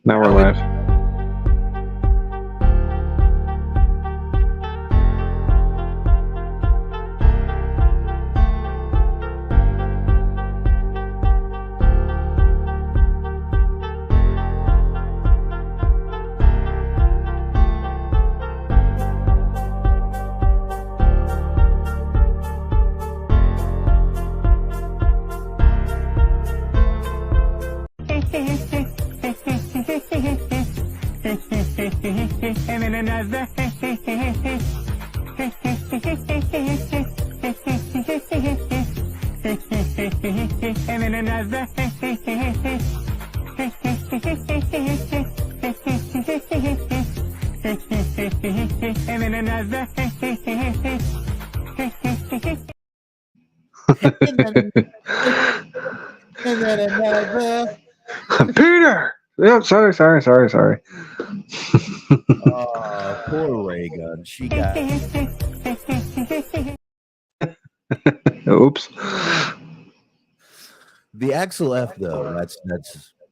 Now we're live. Peter! Yep, sorry. Oh, poor Ray Gun. She got Oops. the Axel F though.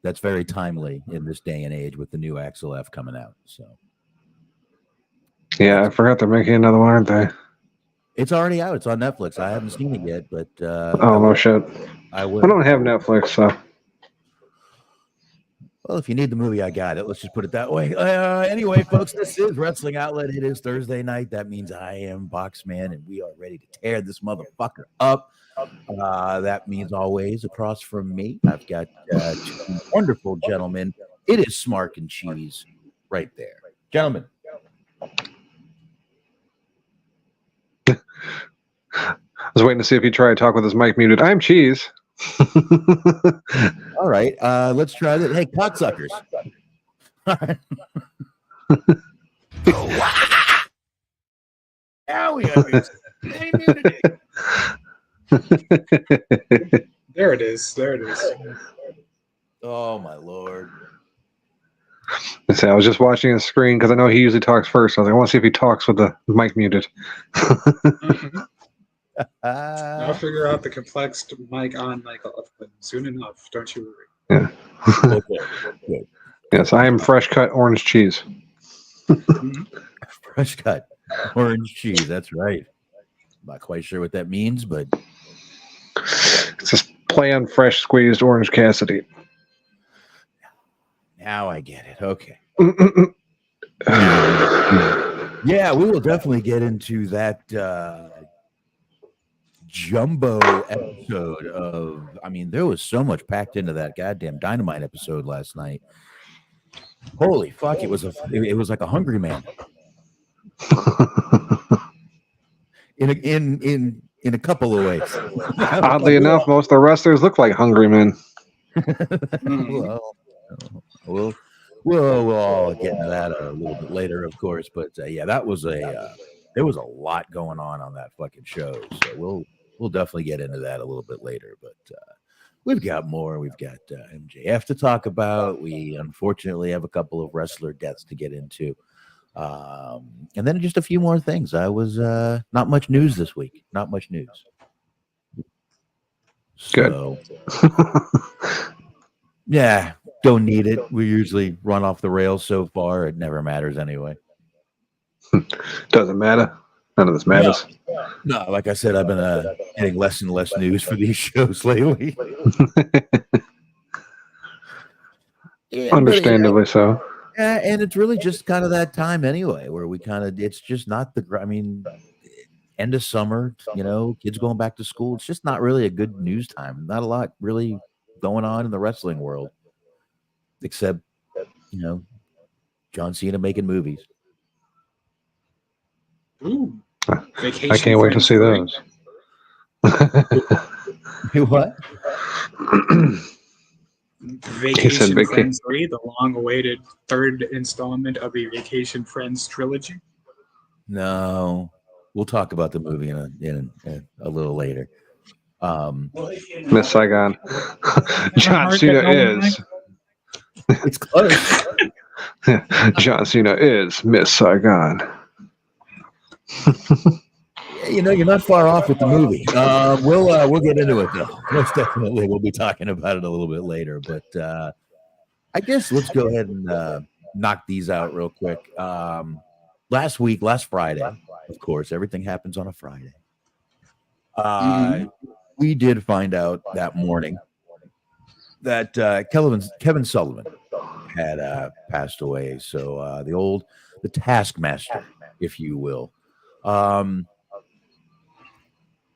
That's very timely in this day and age with the new Axel F coming out. So Yeah, I forgot they're making another one, aren't they? it's already out. It's on Netflix. I haven't seen it yet, but no shit. I will. I don't have Netflix, so. Well, if you need the movie, I got it. Let's just put it that way. Anyway, folks, this is Wrestling Outlet. It is Thursday night. That means I am Boxman, and we are ready to tear this motherfucker up. That means always across from me, I've got two wonderful gentlemen. It is Smark and Cheese right there. Gentlemen. I was waiting to see if he'd try to talk with his mic muted. I'm Cheese. All right, let's try that. Hey, cocksuckers. All right. Now we are. There it is. Oh my lord. I was just watching his screen because I know he usually talks first. So I was like, I want to see if he talks with the mic muted. I'll figure out the complex mic on, mic off soon enough. Don't you worry. Yeah. Okay. Yes, I am fresh cut orange cheese. Fresh cut orange cheese. That's right. Not quite sure what that means, but it's just play on fresh squeezed orange Cassidy. Now I get it. Okay. Yeah, we will definitely get into that jumbo episode of. I mean, there was so much packed into that goddamn Dynamite episode last night. Holy fuck! It was like a Hungry Man. In a couple of ways. Oddly enough, most of the wrestlers look like hungry men. Well, we'll all get into that a little bit later, of course. But yeah, that was there was a lot going on that fucking show. So we'll definitely get into that a little bit later. But we've got more. We've got MJF to talk about. We unfortunately have a couple of wrestler deaths to get into. And then just a few more things. I was not much news this week. Not much news. Good. Yeah, don't need it. We usually run off the rails so far. It never matters anyway. Doesn't matter. None of this matters. No, like I said, I've been getting less and less news for these shows lately. Understandably so. Yeah, and it's really just kind of that time anyway, where it's just not end of summer, kids going back to school. It's just not really a good news time. Not a lot really going on in the wrestling world, except, John Cena making movies. Ooh, I can't wait to see those. What? Vacation Friends 3, the long-awaited third installment of a Vacation Friends trilogy. No, we'll talk about the movie in a little later. Miss Saigon. John Cena is. It's close. John Cena is Miss Saigon. You're not far off with the movie. We'll get into it though. Most definitely, we'll be talking about it a little bit later. But I guess let's go ahead and knock these out real quick. Last Friday, of course, everything happens on a Friday. We did find out that morning that Kevin Sullivan had passed away. So the Taskmaster, if you will.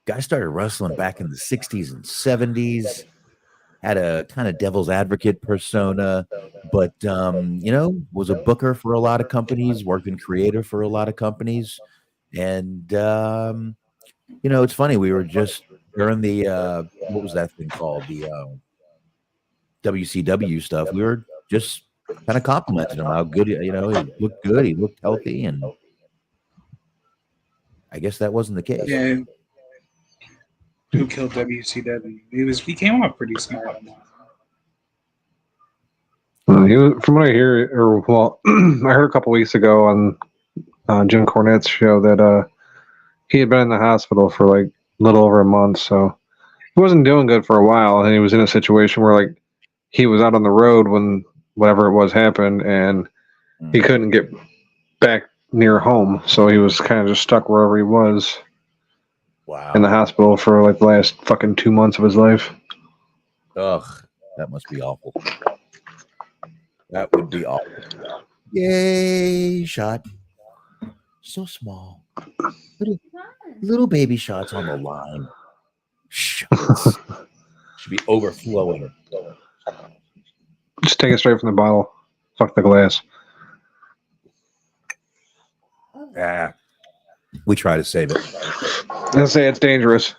Guy started wrestling back in the 60s and 70s. Had a kind of devil's advocate persona, but was a booker for a lot of companies, worked in creative for a lot of companies. And it's funny, we were just during the what was that thing called? The WCW stuff. We were just kind of complimenting him how good, he looked good, he looked healthy, and I guess that wasn't the case. Yeah. Who killed WCW? He came off pretty smart on that. From what I hear, I heard a couple weeks ago on Jim Cornette's show that he had been in the hospital for like a little over a month, so he wasn't doing good for a while, and he was in a situation where like he was out on the road when whatever it was happened, and he couldn't get back near home, so he was kind of just stuck wherever he was. Wow. In the hospital for like the last fucking 2 months of his life. Ugh, that must be awful. That would be awful. Yay, shot. So small. Little baby shots on the line. Shots. Should be overflowing. Just take it straight from the bottle. Fuck the glass. We try to save it. I say it's dangerous.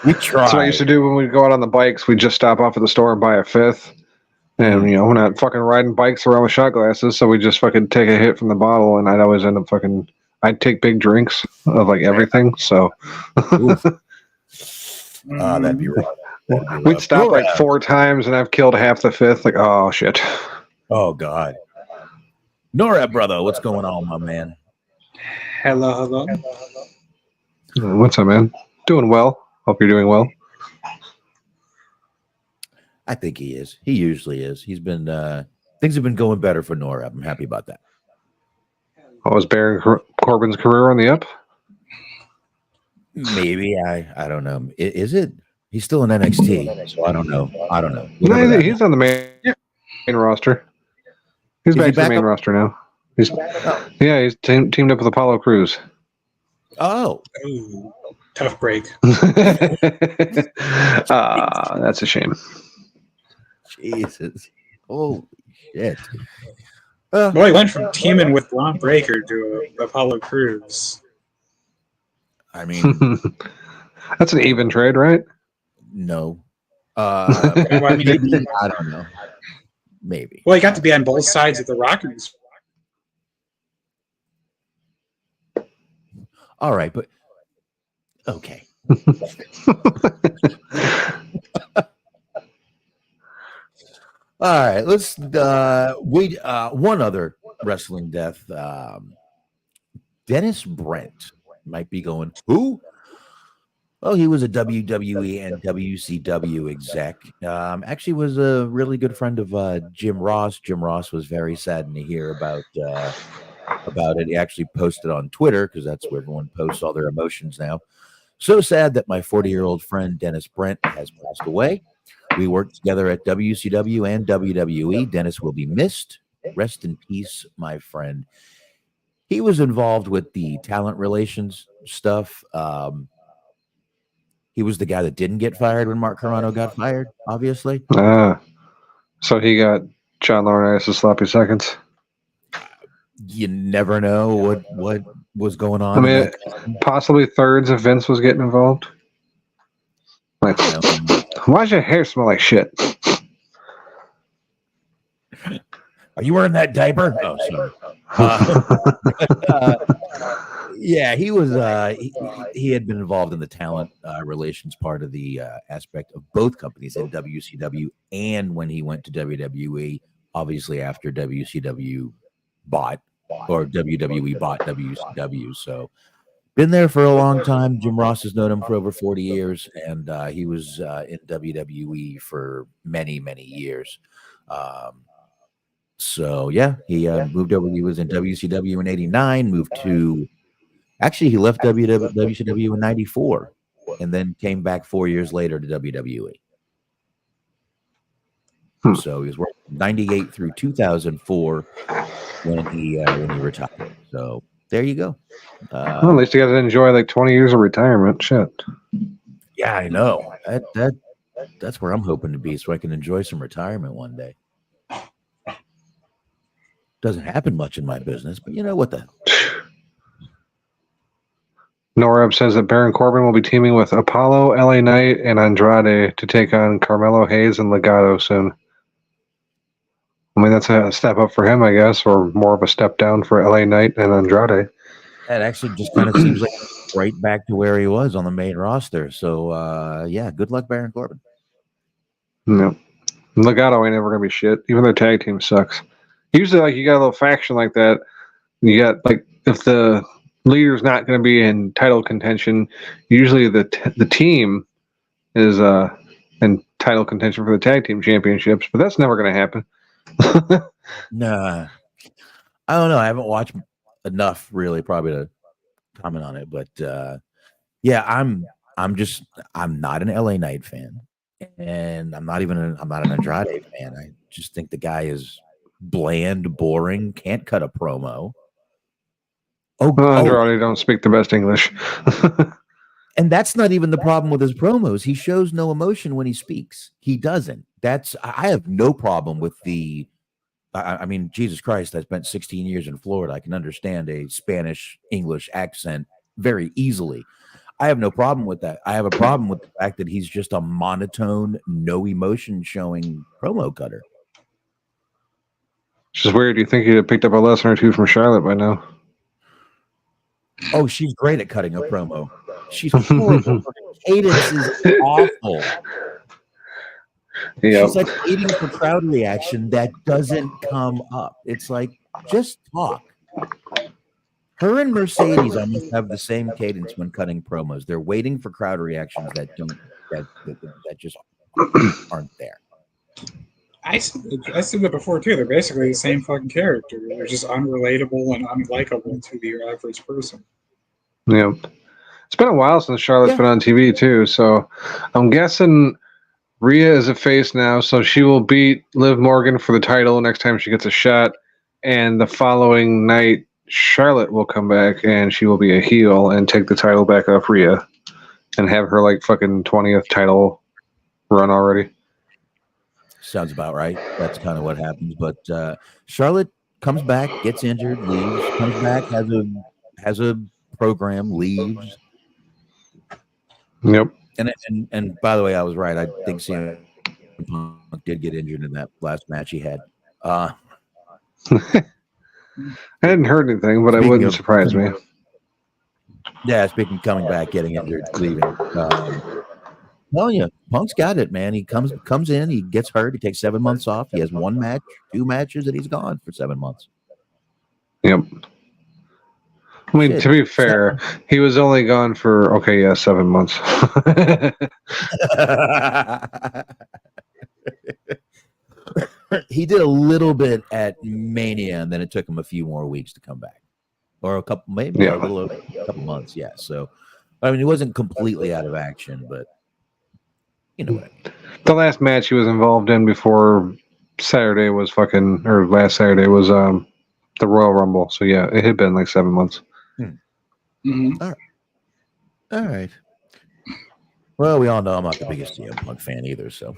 We try. That's what I used to do when we'd go out on the bikes. We'd just stop off at the store and buy a fifth. And, we're not fucking riding bikes around with shot glasses, so we just fucking take a hit from the bottle, and I'd always end up I'd take big drinks of, like, everything, so. That'd be rough. We'd stop, like, 4 times, and I've killed half the fifth. Like, oh, shit. Oh, God. Norab, brother, what's going on, my man? Hello. What's up, man? Doing well. Hope you're doing well. I think he is. He usually is. He's been things have been going better for Norab. I'm happy about that. Oh, is Baron Corbin's career on the up? Maybe. I don't know. Is it? He's still in NXT, so I don't know. No, he's on the main roster. He's back to the main roster now. He's teamed up with Apollo Crews. Oh. Ooh, tough break. That's a shame. Jesus. Holy shit. Well, he went from teaming with Britt Baker to Apollo Crews. I mean, that's an even trade, right? No. Maybe. I don't know. Maybe. Well, he got to be on both sides of the Rockers. All right, but okay. All right, let's one other wrestling death. Dennis Brent might be going, who? Well, he was a WWE and WCW exec. Actually was a really good friend of Jim Ross. Jim Ross was very saddened to hear about it. He actually posted on Twitter, because that's where everyone posts all their emotions now. So sad that my 40-year-old friend Dennis Brent has passed away. We worked together at WCW and WWE. Dennis will be missed. Rest in peace, my friend. He was involved with the talent relations stuff. He was the guy that didn't get fired when Mark Carrano got fired, obviously. So he got John Laurinaitis' sloppy seconds. You never know what was going on. I mean, possibly thirds if Vince was getting involved. Like, why does your hair smell like shit? Are you wearing that diaper? Oh, sorry. Yeah, he was. He had been involved in the talent relations part of the aspect of both companies in WCW, and when he went to WWE, obviously after WCW bought, or WWE bought WCW. So been there for a long time. Jim Ross has known him for over 40 years, and he was in WWE for many, many years. So yeah, he moved over. He was in WCW in '89. He left WCW in '94, and then came back 4 years later to WWE. So he was working '98 through 2004 when he retired. So there you go. Well, at least you got to enjoy like 20 years of retirement. Shit. Yeah, I know. That's where I'm hoping to be, so I can enjoy some retirement one day. Doesn't happen much in my business, but you know what the hell. Norab says that Baron Corbin will be teaming with Apollo, LA Knight, and Andrade to take on Carmelo Hayes and Legado soon. I mean, that's a step up for him, I guess, or more of a step down for LA Knight and Andrade. That actually just kind of seems like right back to where he was on the main roster. So, yeah, good luck, Baron Corbin. No. Legado ain't ever going to be shit. Even their tag team sucks. Usually, like, you got a little faction like that. You got, like, if the leader's not going to be in title contention, usually the team is in title contention for the tag team championships, but that's never going to happen. Nah. I don't know. I haven't watched enough, really, probably to comment on it. But, yeah, I'm not an LA Knight fan. And I'm not an Andrade fan. I just think the guy is bland, boring, can't cut a promo. Andrade don't speak the best English. And that's not even the problem with his promos. He shows no emotion when he speaks. He doesn't. I have no problem with I mean, Jesus Christ, I spent 16 years in Florida. I can understand a Spanish English accent very easily. I have no problem with that. I have a problem with the fact that he's just a monotone, no emotion showing promo cutter. It's just weird. You think he'd have picked up a lesson or two from Charlotte by now? Oh, she's great at cutting a promo. She's horrible. Her cadence is awful. Yep. She's like waiting for crowd reaction that doesn't come up. It's like, just talk. Her and Mercedes almost have the same cadence when cutting promos. They're waiting for crowd reactions that just aren't there. I said that before too. They're basically the same fucking character. They're just unrelatable and unlikable to the average person. Yeah, it's been a while since Charlotte's been on TV too. So I'm guessing Rhea is a face now, so she will beat Liv Morgan for the title next time she gets a shot, and the following night Charlotte will come back and she will be a heel and take the title back off Rhea and have her like fucking 20th title run already. Sounds about right. That's kind of what happens. But Charlotte comes back, gets injured, leaves, comes back, has a program, leaves. Yep. And by the way, I was right. I think Cena Punk did get injured in that last match he had. I hadn't heard anything, but it wouldn't surprise me. Yeah, speaking of coming back, getting injured, leaving. Telling you, Punk's got it, man. He comes in, he gets hurt, he takes 7 months off. He has 1 match, 2 matches, and he's gone for 7 months. Yep. I mean, to be fair, he was only gone for 7 months. He did a little bit at Mania, and then it took him a few more weeks to come back, or a couple, maybe a little over a couple months. Yeah. So, I mean, he wasn't completely out of action, but you know what I mean. The last match he was involved in before Saturday was last Saturday was the Royal Rumble. So yeah, it had been like 7 months. Mm-hmm. All right. Well, we all know I'm not the biggest CM Punk fan either, so.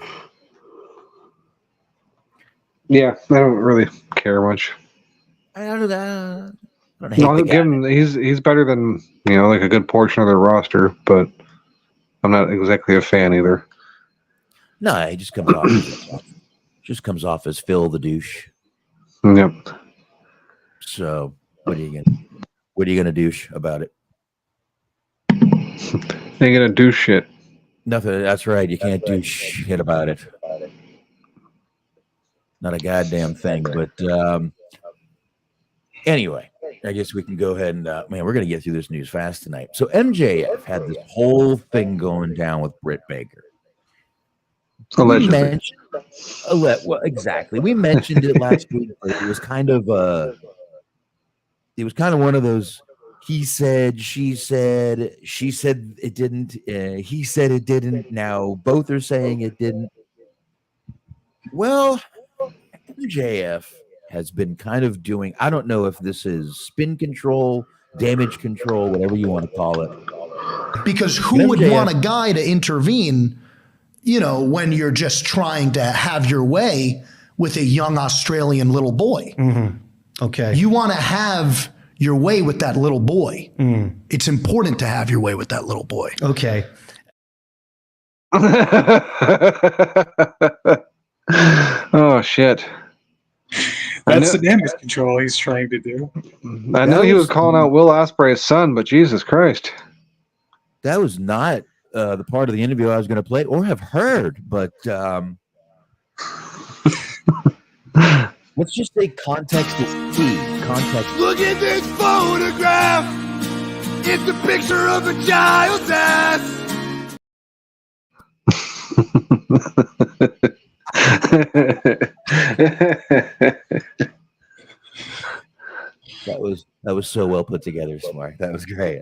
Yeah, I don't really care much. I don't hate the guy. Give him, he's better than like a good portion of their roster, but I'm not exactly a fan either. No, he just comes off as Phil the douche. Yep. So what are you gonna douche about it? Ain't gonna do shit. Nothing. That's right. You can't do shit about it. Not a goddamn thing. But anyway, I guess we can go ahead and man, we're gonna get through this news fast tonight. So MJF had this whole thing going down with Britt Baker. Allegedly. Well, exactly. We mentioned it last week, but it was kind of one of those. He said, she said it didn't. He said it didn't. Now both are saying it didn't. Well, MJF has been kind of doing. I don't know if this is spin control, damage control, whatever you want to call it. Because who would want a guy to intervene, when you're just trying to have your way with a young Australian little boy? Mm-hmm. Okay. You want to have your way with that little boy. Mm. It's important to have your way with that little boy. Okay. Oh, shit. That's the damage control he's trying to do. I know he was calling out Will Ospreay's son, but Jesus Christ. That was not the part of the interview I was going to play or have heard, but let's just say context is key. Context. Look at this photograph. It's a picture of a child's ass. That was so well put together, Smark. That was great.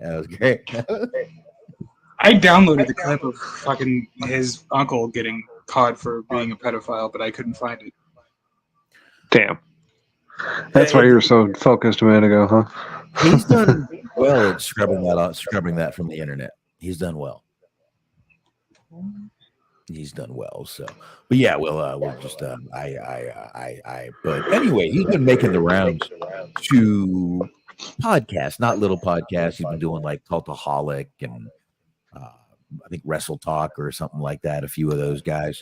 I downloaded the clip of fucking his uncle getting caught for being a pedophile, but I couldn't find it. Damn. That's why you were so focused a minute ago, huh? He's done well at scrubbing that from the internet. He's done well. So, but yeah, we'll just but anyway, he's been making the rounds to podcasts, not little podcasts. He's been doing like Cultaholic and I think Wrestle Talk or something like that, a few of those guys.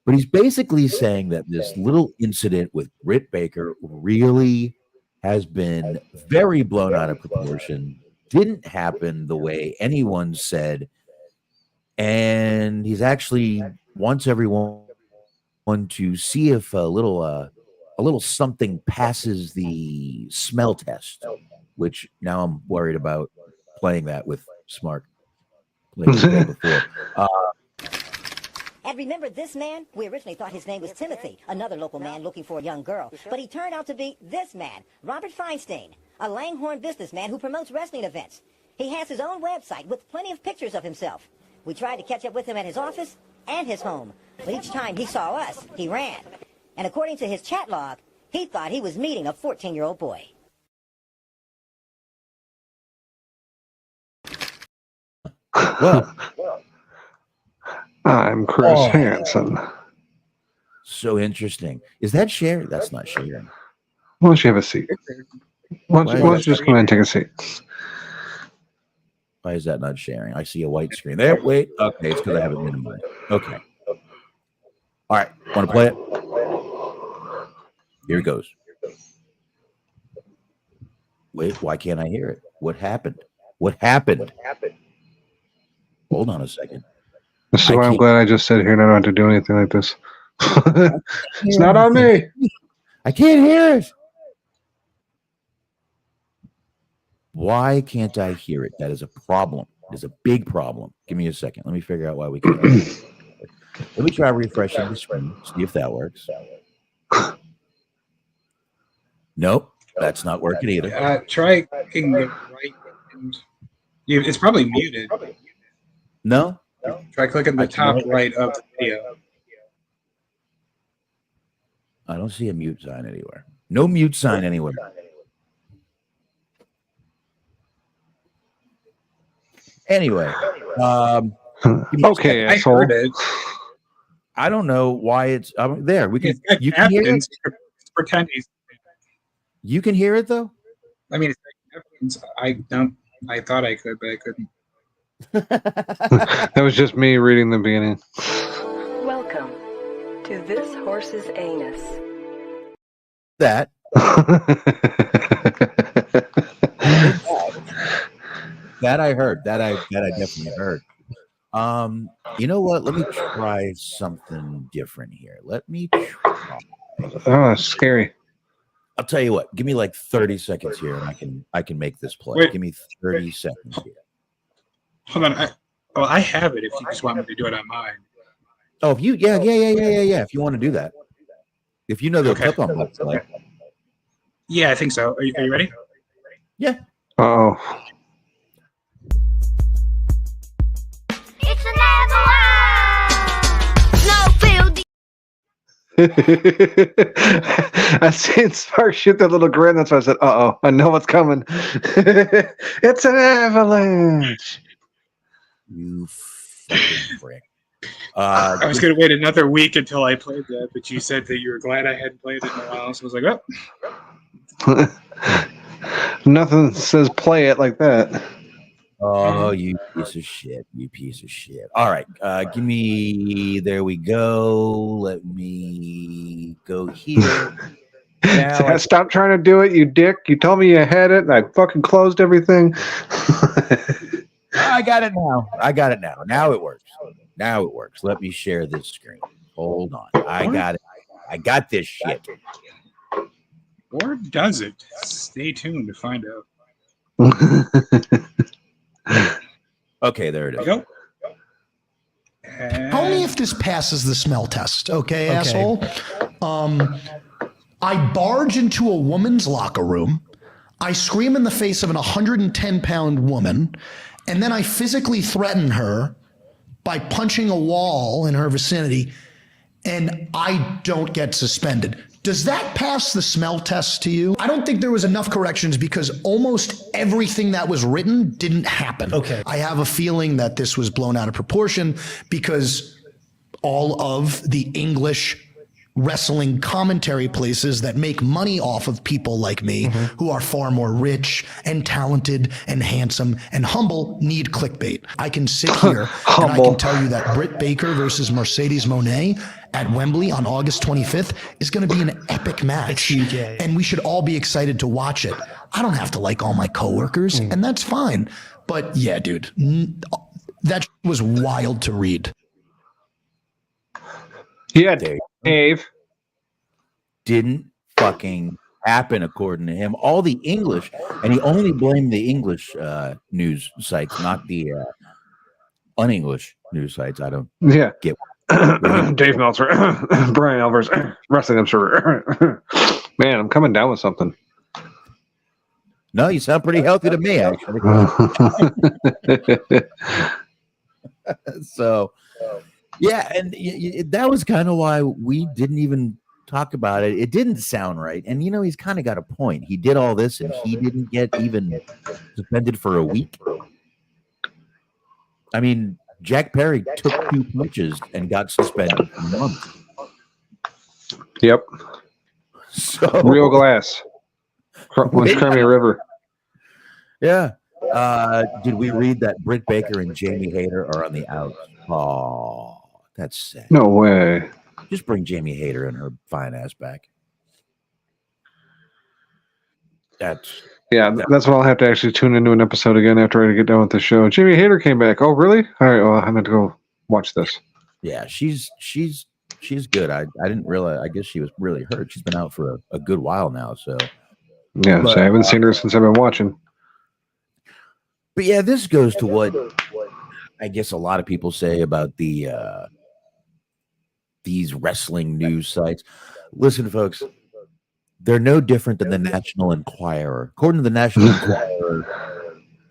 But he's basically saying that this little incident with Britt Baker really has been very blown out of proportion, didn't happen the way anyone said, and he's actually wants everyone to see if a little something passes the smell test, which now I'm worried about playing that with Smark. Before. And remember this man? We originally thought his name was Timothy, another local man looking for a young girl. But he turned out to be this man, Robert Feinstein, a Langhorne businessman who promotes wrestling events. He has his own website with plenty of pictures of himself. We tried to catch up with him at his office and his home. But each time he saw us, he ran. And according to his chat log, he thought he was meeting a 14-year-old boy. Well, I'm Chris Hansen. So interesting. Is that share? That's not sharing. Why don't you have a seat? Why don't you just come in and take a seat? Why is that not sharing? I see a white screen there. Wait. Okay, it's because I have it minimized. Okay. All right. Want to play it? Here it goes. Wait, why can't I hear it? What happened? Hold on a second. This is why I'm glad I just sit here and I don't have to do anything like this. It's not on me. I can't hear it. Why can't I hear it? That is a problem. It is a big problem. Give me a second. Let me figure out why we can't hear it. Let me try refreshing the screen. See if that works. Nope, that's not working either. Try clicking the right. It's probably muted. No? Try clicking the top right of the video. I don't see a mute sign anywhere. No mute sign anywhere. Anyway. Okay, asshole. I heard it. I don't know why it's there. We can. You can hear it. Pretend he's. You can hear it though. I mean, I don't. I thought I could, but I couldn't. That was just me reading the beginning. Welcome to this horse's anus. That. That I heard. That I definitely heard. You know what? Let me try something different here. Let me try. Oh, scary. I'll tell you what. Give me like 30 seconds here, and I can make this play. Wait. Give me 30 seconds here. Hold on. I have it. If you just want me to do it on mine. Oh, if you, yeah. If you want to do that, if you know the clip on that, like, Yeah, I think so. Are you ready? yeah. Oh. It's another one. No field. I seen Smark shoot that little grin. That's why I said, I know what's coming. It's an avalanche. You fucking prick. I was going to wait another week until I played that, but you said that you were glad I hadn't played it in a while, so I was like, oh. Nothing says play it like that. Oh, you piece of shit. You piece of shit. All right. Give me, there we go. Let me go here. Now Stop trying to do it, you dick. You told me you had it, and I fucking closed everything. I got it now. Now it works. Let me share this screen. Hold on. I got it. I got this shit. Or does it? Stay tuned to find out. Okay, there it is. Go. Tell me if this passes the smell test, okay, asshole? I barge into a woman's locker room. I scream in the face of an 110-pound woman, and then I physically threaten her by punching a wall in her vicinity, and I don't get suspended. Does that pass the smell test to you? I don't think there was enough corrections because almost everything that was written didn't happen. Okay. I have a feeling that this was blown out of proportion because all of the English wrestling commentary places that make money off of people like me who are far more rich and talented and handsome and humble need clickbait. I can sit here and I can tell you that Britt Baker versus Mercedes Moné at Wembley on August 25th is going to be an epic match. And we should all be excited to watch it. I don't have to like all my coworkers, and that's fine. But yeah, dude, that was wild to read. Yeah, Dave. Didn't fucking happen according to him. All the English, and he only blamed the English news sites, not the un-English news sites. I don't get Dave Meltzer, Brian Alvarez, Wrestling Observer. Man, I'm coming down with something. No, you sound pretty healthy to me, actually. So, yeah, and that was kind of why we didn't even talk about it. It didn't sound right. And, you know, he's kind of got a point. He did all this, and he didn't get even suspended for a week. I mean, Jack Perry took 2 punches and got suspended for months. Yep. So real glass. Crimea River. Yeah. Did we read that Britt Baker and Jamie Hayter are on the outs? Oh, that's sad. No way. Just bring Jamie Hayter and her fine ass back. That's what I'll have to actually tune into an episode again after I get done with the show. Jamie Hayter came back. Oh, really? All right. Well, I'm going to go watch this. Yeah, she's good. I didn't realize. I guess she was really hurt. She's been out for a good while now. So yeah, so I haven't seen her since I've been watching. But yeah, this goes to what I guess a lot of people say about the these wrestling news sites. Listen, folks, they're no different than the National Enquirer. According to the National Enquirer,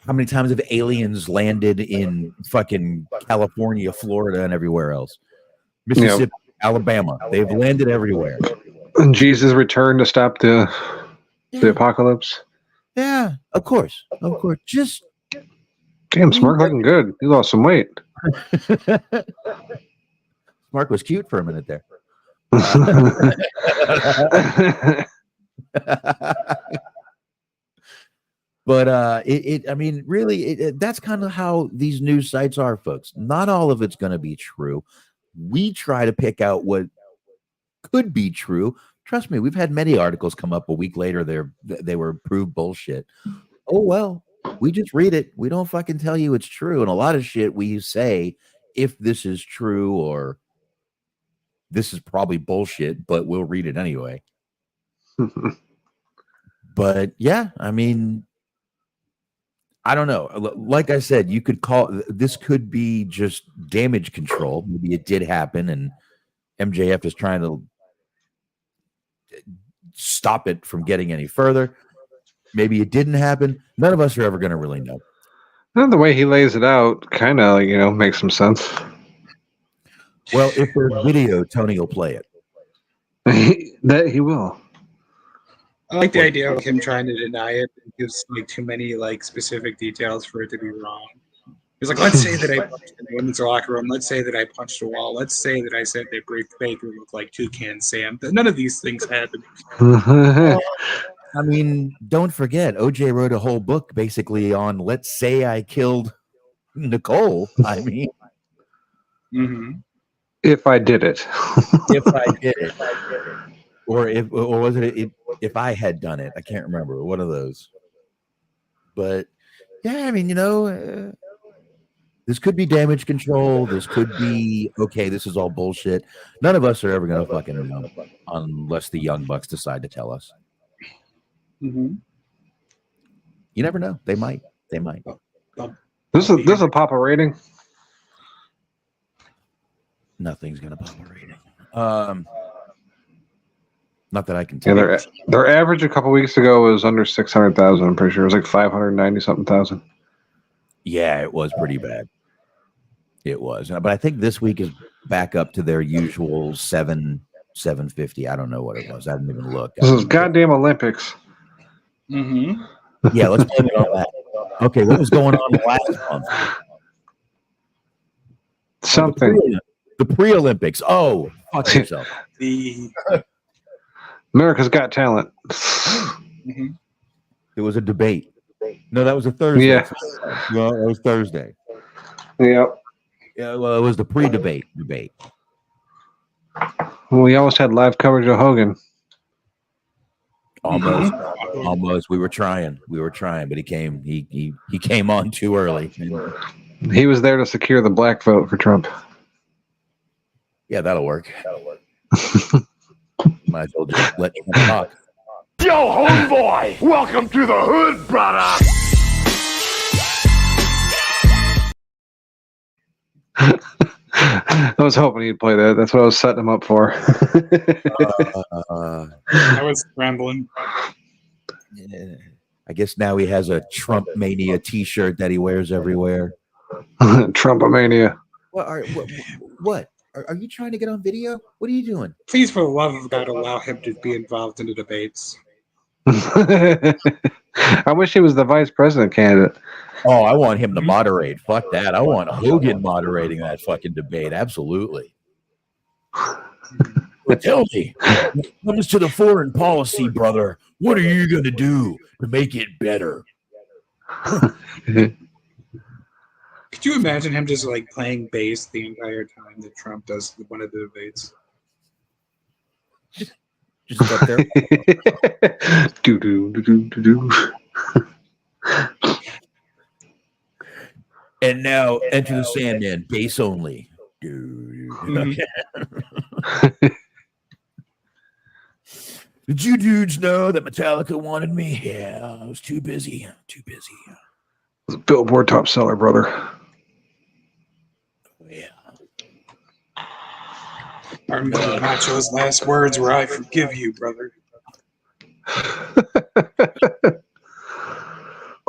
how many times have aliens landed in fucking California, Florida, and everywhere else? Mississippi, Alabama. They've landed everywhere. And Jesus returned to stop the apocalypse. Yeah, of course. Just damn, Smark looking good. He lost some weight. Smark was cute for a minute there. But I mean, really, that's kind of how these news sites are, folks. Not all of it's going to be true. We try to pick out what could be true. Trust me, we've had many articles come up a week later. They were proved bullshit. Oh, well, we just read it. We don't fucking tell you it's true. And a lot of shit we say, if this is true or this is probably bullshit, but we'll read it anyway. But yeah, I mean, I don't know. Like I said, you could call this could be just damage control. Maybe it did happen, and MJF is trying to stop it from getting any further. Maybe it didn't happen. None of us are ever going to really know. And the way he lays it out kind of, makes some sense. Well, if there's video, Tony will play it. That he will. I like the idea of him trying to deny it. It gives too many specific details for it to be wrong. He's like, let's say that I punched in the women's locker room. Let's say that I punched a wall. Let's say that I said that Britt Baker looked like Toucan Sam. None of these things happened. I mean, don't forget, OJ wrote a whole book basically on let's say I killed Nicole. I mean, if I did it. If I did it. Or was it if I had done it? I can't remember. One of those. But yeah, I mean, this could be damage control. This could be okay. This is all bullshit. None of us are ever gonna fucking know unless the Young Bucks decide to tell us. You never know. They might. This is a pop a rating. Nothing's gonna pop a rating. Not that I can tell. Yeah, their average a couple weeks ago was under 600,000. I'm pretty sure it was like 590 something thousand. Yeah, it was pretty bad. It was, but I think this week is back up to their usual 750. I don't know what it was. I didn't even look. This is goddamn Olympics. Yeah, let's blame it on that. Okay, what was going on last month? Something. The pre-Olympics. Oh, fuck yourself. America's Got Talent. There was a debate. No, that was a Thursday. Yeah. No, it was Thursday. Yep. Yeah, well, it was the pre-debate debate. Well, we almost had live coverage of Hogan. Almost. We were trying, but he came on too early. He was there to secure the black vote for Trump. Yeah, that'll work. Might as well just let Trump talk. Yo, homeboy! Welcome to the hood, brother! I was hoping he'd play that. That's what I was setting him up for. I was scrambling. I guess now he has a Trump Mania T-shirt that he wears everywhere. Trumpomania. What? Are you trying to get on video? What are you doing? Please, for the love of God, allow him to be involved in the debates. I wish he was the vice president candidate. Oh, I want him to moderate. Fuck that. I want Hogan moderating that fucking debate. Absolutely. But tell me, when it comes to the foreign policy, brother, what are you going to do to make it better? Could you imagine him just playing bass the entire time that Trump does one of the debates? Just up there. do do do do do. And now enter the Sandman, bass only. Did you dudes know that Metallica wanted me? Yeah, I was too busy. It's a Billboard top seller, brother. Yeah. I remember Nacho's last words were, "I forgive you, brother."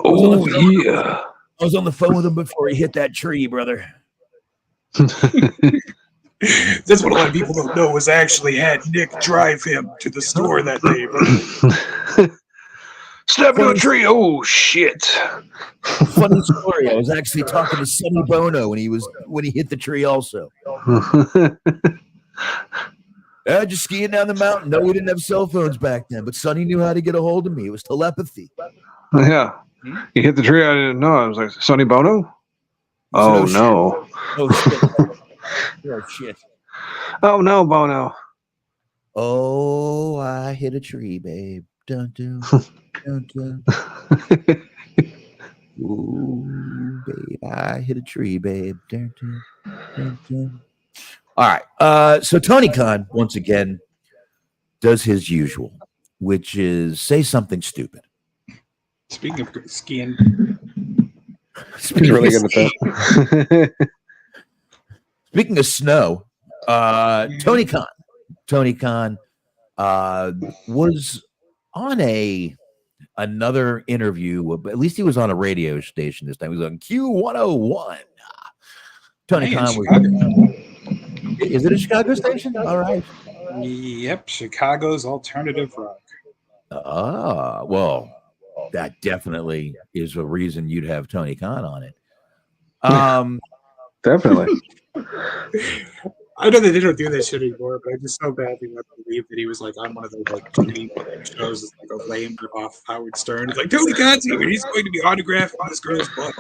Oh, yeah. I was on the phone with him before he hit that tree, brother. That's what a lot of people don't know, is I actually had Nick drive him to the store that day, brother. Step into a tree. Oh, shit. Funny story. I was actually talking to Sonny Bono when he hit the tree also. Just skiing down the mountain. No, we didn't have cell phones back then, but Sonny knew how to get a hold of me. It was telepathy. Yeah. You hit the tree. I didn't know. I was like, Sonny Bono? Oh, no. Oh, shit. Oh, shit. Oh, no, Bono. Oh, I hit a tree, babe. Dun, dun, dun, dun. Ooh, babe, I hit a tree, babe. Dun, dun, dun, dun. All right. So Tony Khan, once again, does his usual, which is say something stupid. Speaking of skiing, He's really good at that. Speaking of snow, Tony Khan was on another interview, but at least he was on a radio station this time. He was on Q101. Tony Khan was. Is it a Chicago station? All right. Yep, Chicago's alternative rock. Well, that definitely is a reason you'd have Tony Khan on it. Definitely. I know that they don't do that shit anymore, but I just so badly want to believe that he was like on one of those like TV shows, that's like a lame off Howard Stern. It's like Tony Khan's here, and he's going to be autographing this girl's butt.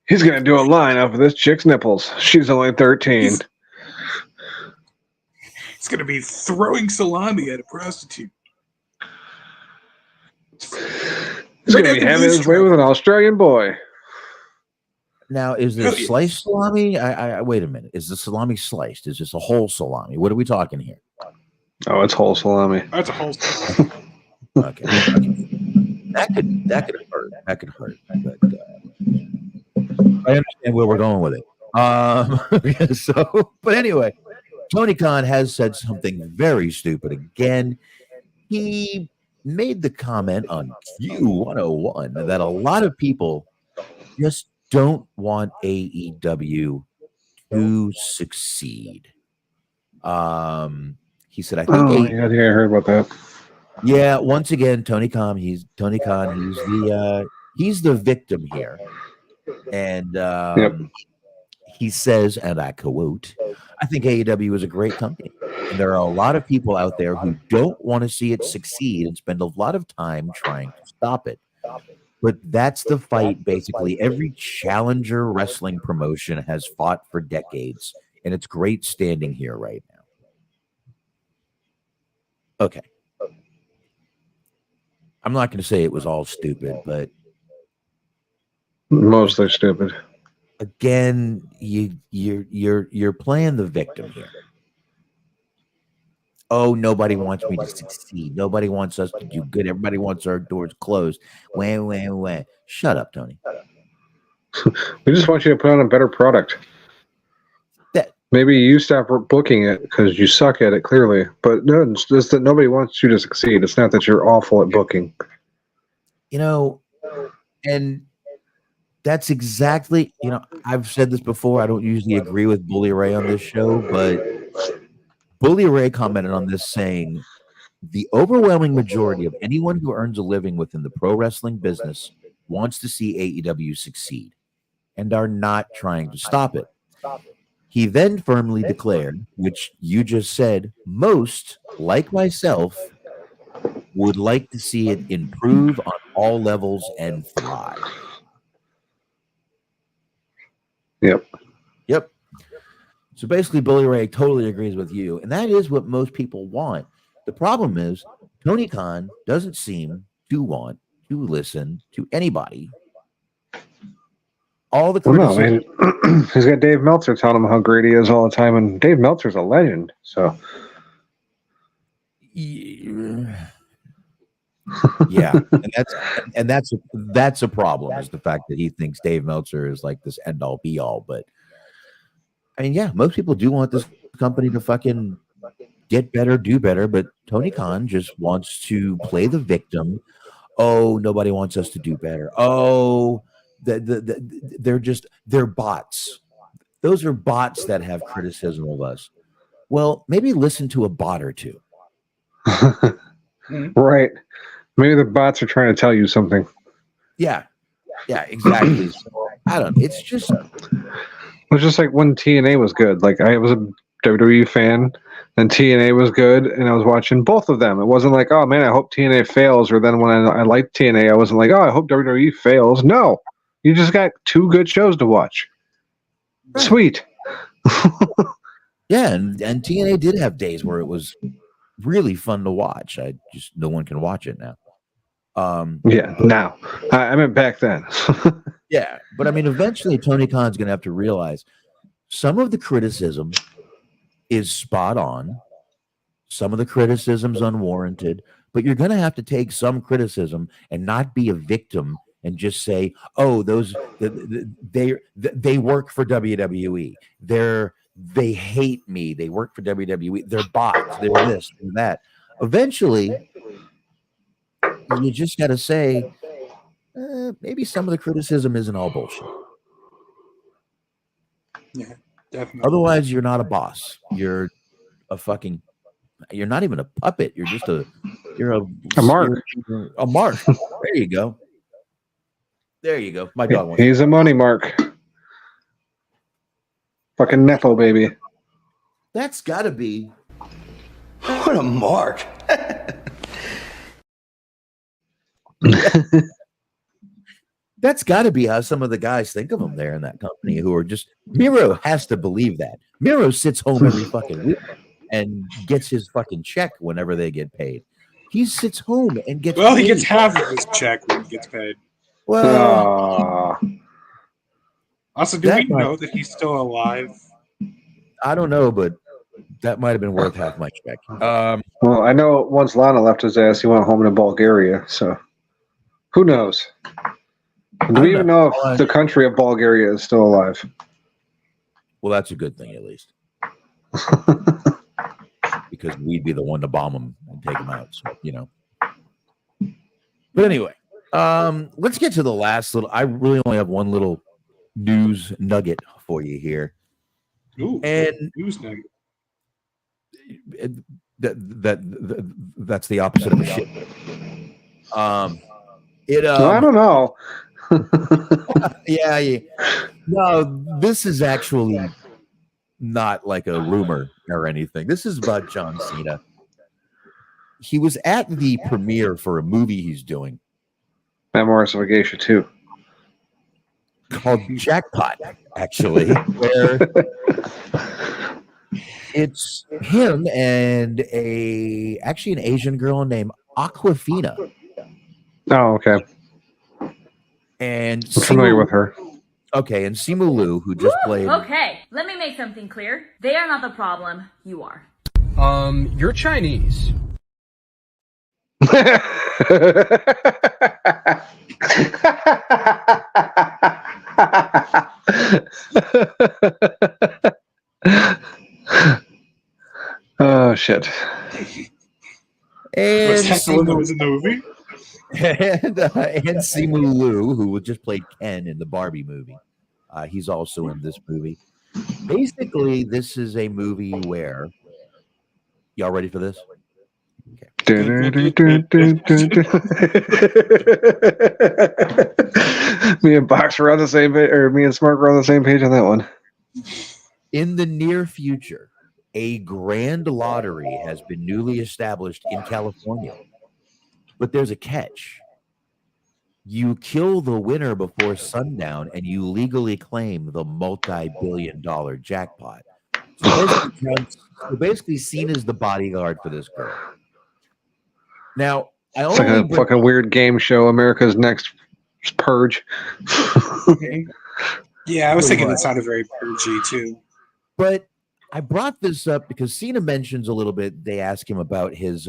He's gonna do a line off of this chick's nipples. She's only 13. He's gonna be throwing salami at a prostitute. He's gonna be having his way with an Australian boy. Now, is this sliced salami? I wait a minute. Is the salami sliced? Is this a whole salami? What are we talking here? Oh, it's whole salami. That's a whole salami. Okay. That could hurt. That could hurt. But, I understand where we're going with it. But anyway, Tony Khan has said something very stupid again. He made the comment on Q101 that a lot of people just don't want AEW to succeed. He said, "I think." Oh, yeah, I think I heard about that. Yeah, once again, Tony Khan. He's the victim here, and he says, and I quote, "I think AEW is a great company, and there are a lot of people out there who don't want to see it succeed and spend a lot of time trying to stop it. But that's the fight basically every challenger wrestling promotion has fought for decades, and it's great standing here right now." Okay. I'm not going to say it was all stupid, but mostly stupid. Again, you're playing the victim here. Oh, nobody wants me to succeed. Nobody wants us to do good. Everybody wants our doors closed. Wah. Shut up, Tony. We just want you to put on a better product. Maybe you stop booking it because you suck at it, clearly. But no, it's just that nobody wants you to succeed. It's not that you're awful at booking. And that's exactly, I've said this before. I don't usually agree with Bully Ray on this show, but Bully Ray commented on this saying, the overwhelming majority of anyone who earns a living within the pro wrestling business wants to see AEW succeed and are not trying to stop it. He then firmly declared, which you just said, most, like myself, would like to see it improve on all levels and thrive. Yep. So basically, Bully Ray totally agrees with you, and that is what most people want. The problem is, Tony Khan doesn't seem to want to listen to anybody. All the criticism. Well, no, man. He's got Dave Meltzer telling him how great he is all the time, and Dave Meltzer's a legend. So, yeah, and that's a problem. Is the fact that he thinks Dave Meltzer is like this end all be all. But I mean, yeah, most people do want this company to fucking get better, do better. But Tony Khan just wants to play the victim. Oh, nobody wants us to do better. Oh. They're bots. Those are bots that have criticism of us. Well, maybe listen to a bot or two. Right. Maybe the bots are trying to tell you something. Yeah, exactly. So, I don't know. It's just like when TNA was good. Like, I was a WWE fan, and TNA was good, and I was watching both of them. It wasn't like, oh man, I hope TNA fails, or then when I liked TNA, I wasn't like, oh, I hope WWE fails. No. You just got two good shows to watch. Right. Sweet. Yeah, and TNA did have days where it was really fun to watch. No one can watch it now. Now. I meant back then. Yeah, but I mean, eventually Tony Khan's going to have to realize some of the criticism is spot on. Some of the criticism's unwarranted, but you're going to have to take some criticism and not be a victim and just say, "Oh, they work for WWE. They hate me. They work for WWE. They're bots. They're this and that." Eventually, you just got to say, maybe some of the criticism isn't all bullshit. Yeah, definitely. Otherwise, you're not a boss. You're not even a puppet. You're just a mark. You're a mark. There you go. There you go. My dog wants He's a money mark. Fucking Nepo baby. That's got to be. What a mark. That's got to be how some of the guys think of him there in that company, who are just. Miro has to believe that. Miro sits home every fucking week and gets his fucking check whenever they get paid. He sits home and gets. Well, paid. he gets half of his check when he gets paid. Well, Also, do we know that he's still alive? I don't know, but that might have been worth half my check. Well, I know once Lana left his ass, he went home to Bulgaria. So, who knows? Do we even know if the country of Bulgaria is still alive? Well, that's a good thing, at least. Because we'd be the one to bomb them and take them out. So, you know. But anyway, let's get to the last little. I really only have one little news nugget for you here. Ooh, and news nugget. That's the opposite of a shit. I don't know. Yeah. No, this is actually not like a rumor or anything. This is about John Cena. He was at the premiere for a movie he's doing. Memoirs of a Geisha 2. Called Jackpot, actually. Where it's him and actually an Asian girl named Aquafina. Oh, okay. And I'm familiar with her. Okay, and Simu Liu, who just played. Okay, let me make something clear. They are not the problem. You are. You're Chinese. Oh shit! And Was that the one that was in the movie? and Simu Liu, who just played Ken in the Barbie movie. He's also in this movie. Basically, this is a movie where y'all ready for this? Okay. Me and Box were on the same page, or me and Smark were on the same page on that one. In the near future, a grand lottery has been newly established in California. But there's a catch. You kill the winner before sundown and you legally claim the multi-billion-dollar jackpot. So basically Cena's the bodyguard for this girl. Now, it's like a fucking weird game show, America's Next Purge. Yeah, I was thinking it sounded very purgy too. But I brought this up because Cena mentions a little bit. They ask him about his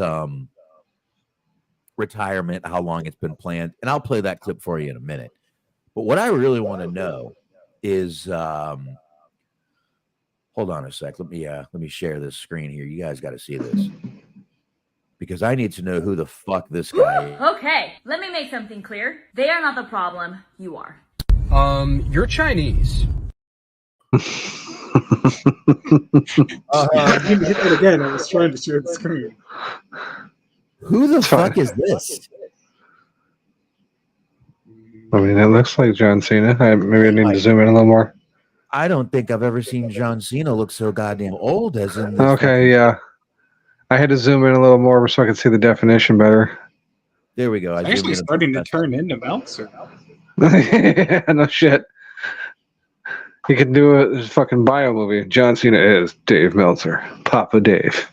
retirement, how long it's been planned, and I'll play that clip for you in a minute. But what I really want to know is, hold on a sec. Let me share this screen here. You guys got to see this because I need to know who the fuck this guy is. Okay, let me make something clear. They are not the problem. You are. You're Chinese. I didn't hit that again. I was trying to share the screen. Who the fuck is this? I mean, it looks like John Cena. Maybe I need to zoom in a little more. I don't think I've ever seen John Cena look so goddamn old as in this. Okay, yeah. I had to zoom in a little more so I could see the definition better. There we go. It's actually starting to turn into Meltzer. Yeah, no shit. He can do a fucking bio movie. John Cena is Dave Meltzer. Papa Dave.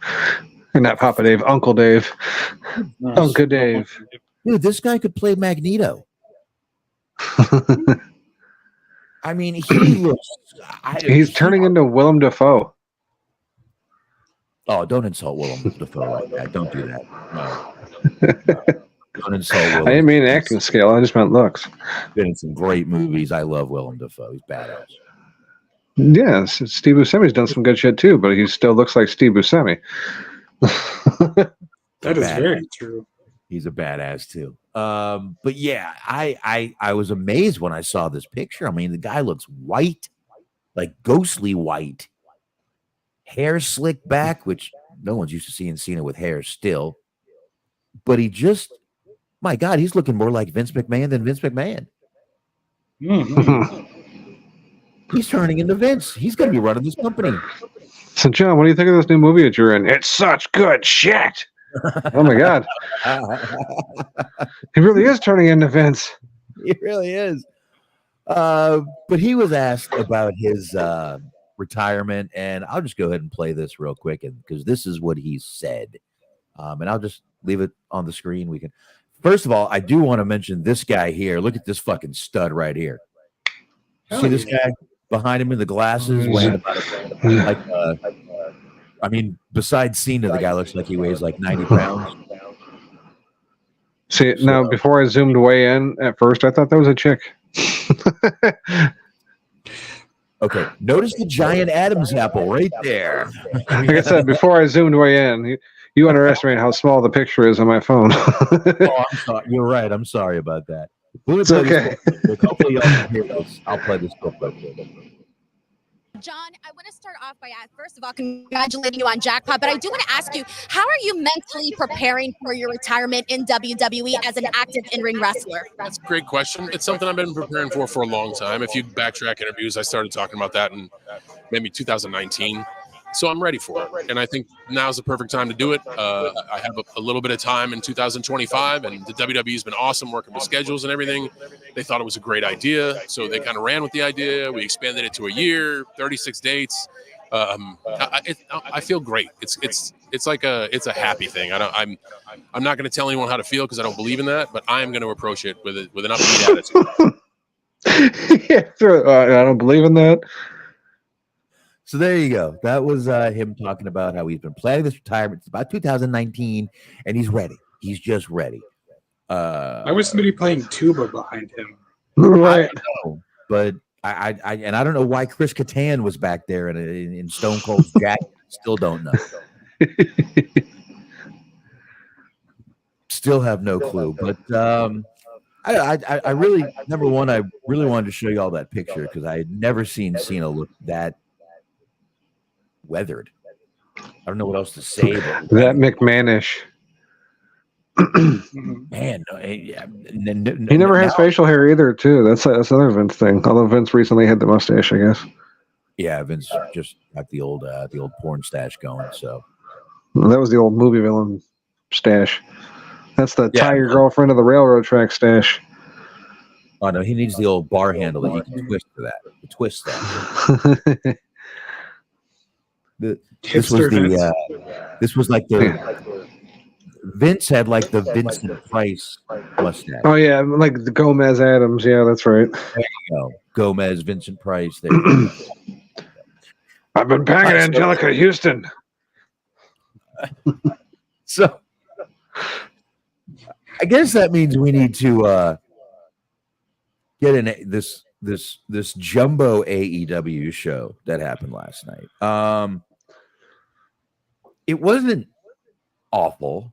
Or not Papa Dave, Uncle Dave. Uncle Dave. Dude, this guy could play Magneto. I mean, he looks... He's turning into Willem Dafoe. Oh, don't insult Willem Dafoe like that. Don't do that. No. Don't insult Willem. I didn't mean acting skill. I just meant looks. Been in some great movies. I love Willem Dafoe. He's badass. Yes, Steve Buscemi's done some good shit too, but he still looks like Steve Buscemi. That is very true. He's a badass too. But yeah, I was amazed when I saw this picture. I mean, the guy looks white, like ghostly white. Hair slicked back, which no one's used to seeing Cena with hair still. But he just, my God, he's looking more like Vince McMahon than Vince McMahon. Mm-hmm. He's turning into Vince. He's going to be running this company. So, John, what do you think of this new movie that you're in? It's such good shit. Oh my God, he really is turning into Vince. He really is. But he was asked about his retirement, and I'll just go ahead and play this real quick, and because this is what he said, and I'll just leave it on the screen. We can. First of all, I do want to mention this guy here. Look at this fucking stud right here. See this guy behind him in the glasses, weighing about like I mean, besides Cena, the guy looks like he weighs like 90 pounds. See, now, before I zoomed way in, at first, I thought that was a chick. Okay, notice the giant Adam's apple right there. Like I said, before I zoomed way in, you underestimate how small the picture is on my phone. Oh, I'm sorry. You're right. I'm sorry about that. It's okay. Hopefully y'all can hear this. I'll play this clip real quick. John, I want to start off by, first of all, congratulating you on Jackpot, but I do want to ask you, how are you mentally preparing for your retirement in WWE as an active in-ring wrestler? That's a great question. It's something I've been preparing for a long time. If you backtrack interviews, I started talking about that in maybe 2019. So I'm ready for it. And I think now's the perfect time to do it. I have a little bit of time in 2025, and the WWE has been awesome working with schedules and everything. They thought it was a great idea, so they kind of ran with the idea. We expanded it to a year, 36 dates. I feel great. It's like it's a happy thing. I'm not going to tell anyone how to feel because I don't believe in that, but I am going to approach it with an upbeat attitude. Yeah, sure. I don't believe in that. So there you go. That was him talking about how he's been planning this retirement. It's about 2019, and he's ready. He's just ready. I wish somebody playing tuba behind him. Right. I don't know, but I don't know why Chris Kattan was back there in Stone Cold's jacket. Still don't know. Still have no clue. But I really, number one, I really wanted to show you all that picture because I had never seen Cena look that weathered. I don't know what else to say. But that McMahonish. Man, he never has facial hair either, too. That's another Vince thing. Although Vince recently had the mustache, I guess. Yeah, Vince just got the old porn stash going. So that was the old movie villain stash. That's the tie your girlfriend to the railroad track stash. Oh no, he needs the old bar handle that you can twist for that. The twist that. This was like the Vince had like the Vincent Price mustache. Oh yeah, like the Gomez Adams. Yeah, that's right. There you go, Gomez, Vincent Price. There you go. I've been packing Angelica Houston. So, I guess that means we need to get in this jumbo AEW show that happened last night. It wasn't awful.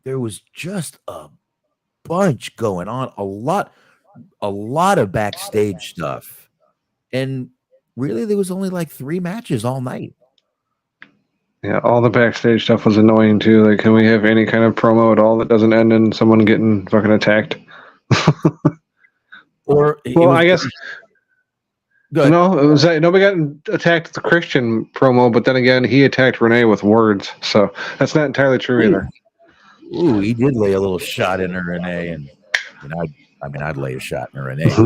There was just a bunch going on, a lot of backstage stuff, and really there was only like 3 matches all night. Yeah, all the backstage stuff was annoying too. Like, can we have any kind of promo at all that doesn't end in someone getting fucking attacked? Or I guess no, it was nobody got attacked at the Christian promo, but then again, he attacked Renee with words, so that's not entirely true either. Ooh, he did lay a little shot in her Renee, and I'd lay a shot in her Renee. That's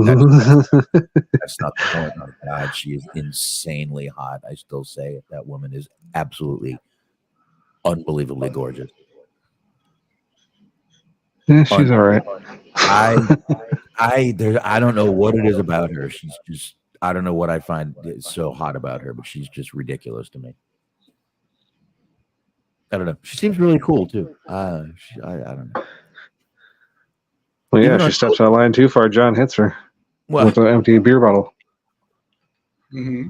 not the point. Oh, God, she is insanely hot. I still say it. That woman is absolutely unbelievably gorgeous. Yeah, she's all right. I don't know what it is about her. She's just, I don't know what I find so hot about her, but she's just ridiculous to me. I don't know. She seems really cool too. I don't know. Well, yeah, Even she on- steps out of line too far. John hits her Well, with an empty beer bottle. hmm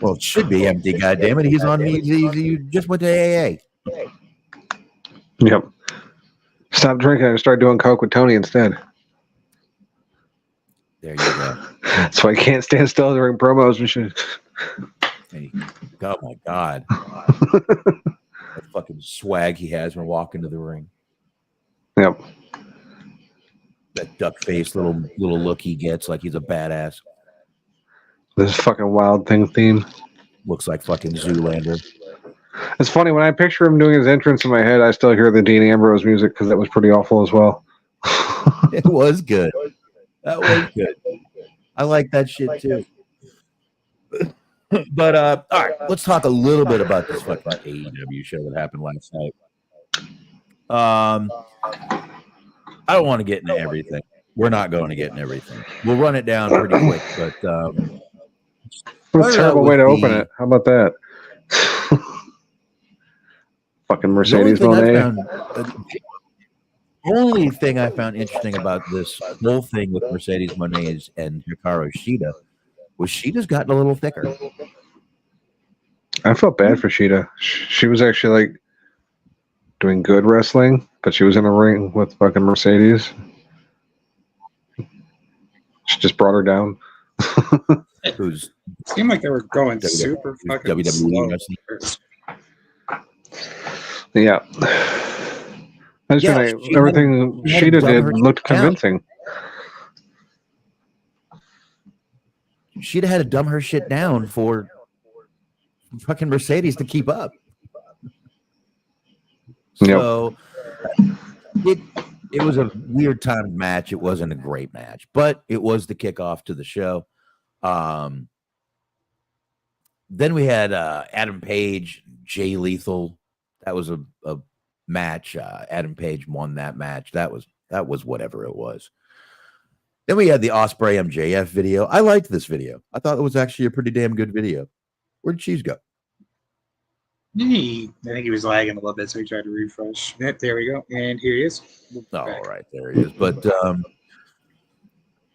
well, it should be empty. Goddamn it, he's on. He just went to AA. Yep. Stop drinking and start doing coke with Tony instead. There you go. That's why I can't stand still during promos and shit. Hey, oh my god, that fucking swag he has when walking to the ring. Yep. That duck face little look he gets like he's a badass. This fucking Wild Thing theme. Looks like fucking Zoolander. It's funny when I picture him doing his entrance in my head. I still hear the Dean Ambrose music because that was pretty awful as well. It was good. That was good. I like that shit too. But all right, let's talk a little bit about this fucking AEW show that happened last night. I don't want to get into everything. We're not going to get into everything. We'll run it down pretty quick, but what a terrible way to open it. How about that? Fucking Mercedes Monet. The only thing I found interesting about this whole thing with Mercedes Monet and Hikaru Shida was Shida's gotten a little thicker. I felt bad for Shida. She was actually like doing good wrestling, but she was in a ring with fucking Mercedes. She just brought her down. Who's seemed like they were going super fucking WWE slow. wrestling. Yeah. I just feel like everything Shida did looked convincing. She'd had to dumb her shit down for fucking Mercedes to keep up. So it was a weird timed match. It wasn't a great match, but it was the kickoff to the show. Then we had Adam Page, Jay Lethal. That was a match. Adam Page won that match. That was whatever it was. Then we had the Ospreay MJF video. I liked this video. I thought it was actually a pretty damn good video. Where did Cheese go? I think he was lagging a little bit, so he tried to refresh. Yep, there we go. And here he is. All right, there he is. But I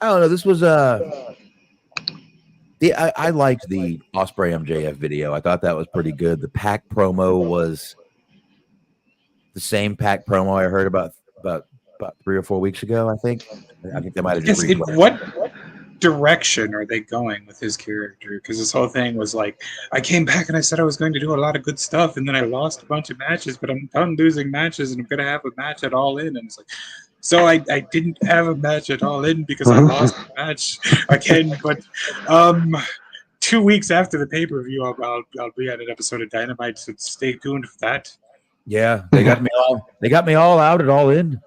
don't know. This was I liked the Ospreay MJF video. I thought that was pretty good. The Pac promo was the same Pac promo I heard about 3 or 4 weeks ago. I think they might have just what direction are they going with his character? Because this whole thing was like, I came back and I said I was going to do a lot of good stuff, and then I lost a bunch of matches, but I'm done losing matches, and I'm going to have a match at All In. And it's like, so I didn't have a match at All In because I lost the match again. But 2 weeks after the pay-per-view, I'll be at an episode of Dynamite, so stay tuned for that. Yeah, they got me all. They got me all out at All In.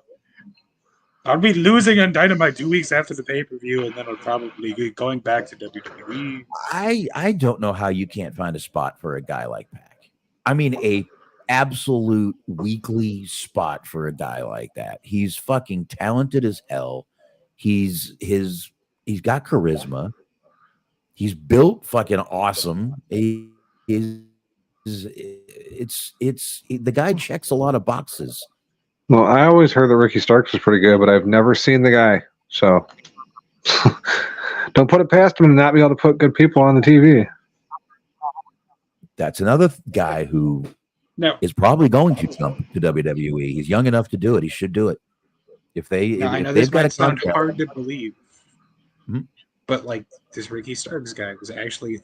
I'll be losing on Dynamite 2 weeks after the pay-per-view, and then I'll probably be going back to WWE. I don't know how you can't find a spot for a guy like Pac. I mean, a absolute weekly spot for a guy like that. He's fucking talented as hell. He's got charisma. He's built fucking awesome. The guy checks a lot of boxes. Well, I always heard that Ricky Starks was pretty good, but I've never seen the guy. So don't put it past him to not be able to put good people on the TV. That's another guy who is probably going to jump to WWE. He's young enough to do it. He should do it. I know this might sound hard to believe, but like this Ricky Starks guy was actually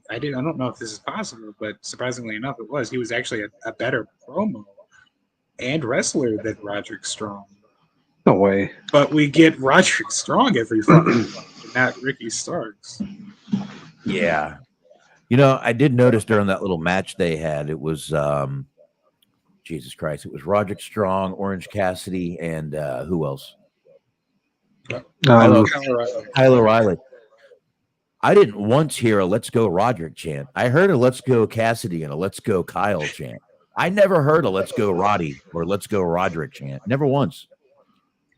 I don't know if this is possible, but surprisingly enough, it was. He was actually a better promo and wrestler than Roderick Strong. No way. But we get Roderick Strong every fucking month, not Ricky Starks. Yeah. You know, I did notice during that little match they had, it was Jesus Christ, it was Roderick Strong, Orange Cassidy, and who else? Kyle O'Reilly. I didn't once hear a "Let's Go Roderick" chant. I heard a "Let's Go Cassidy" and a "Let's Go Kyle" chant. I never heard a "Let's Go Roddy" or "Let's Go Roderick" chant. Never once.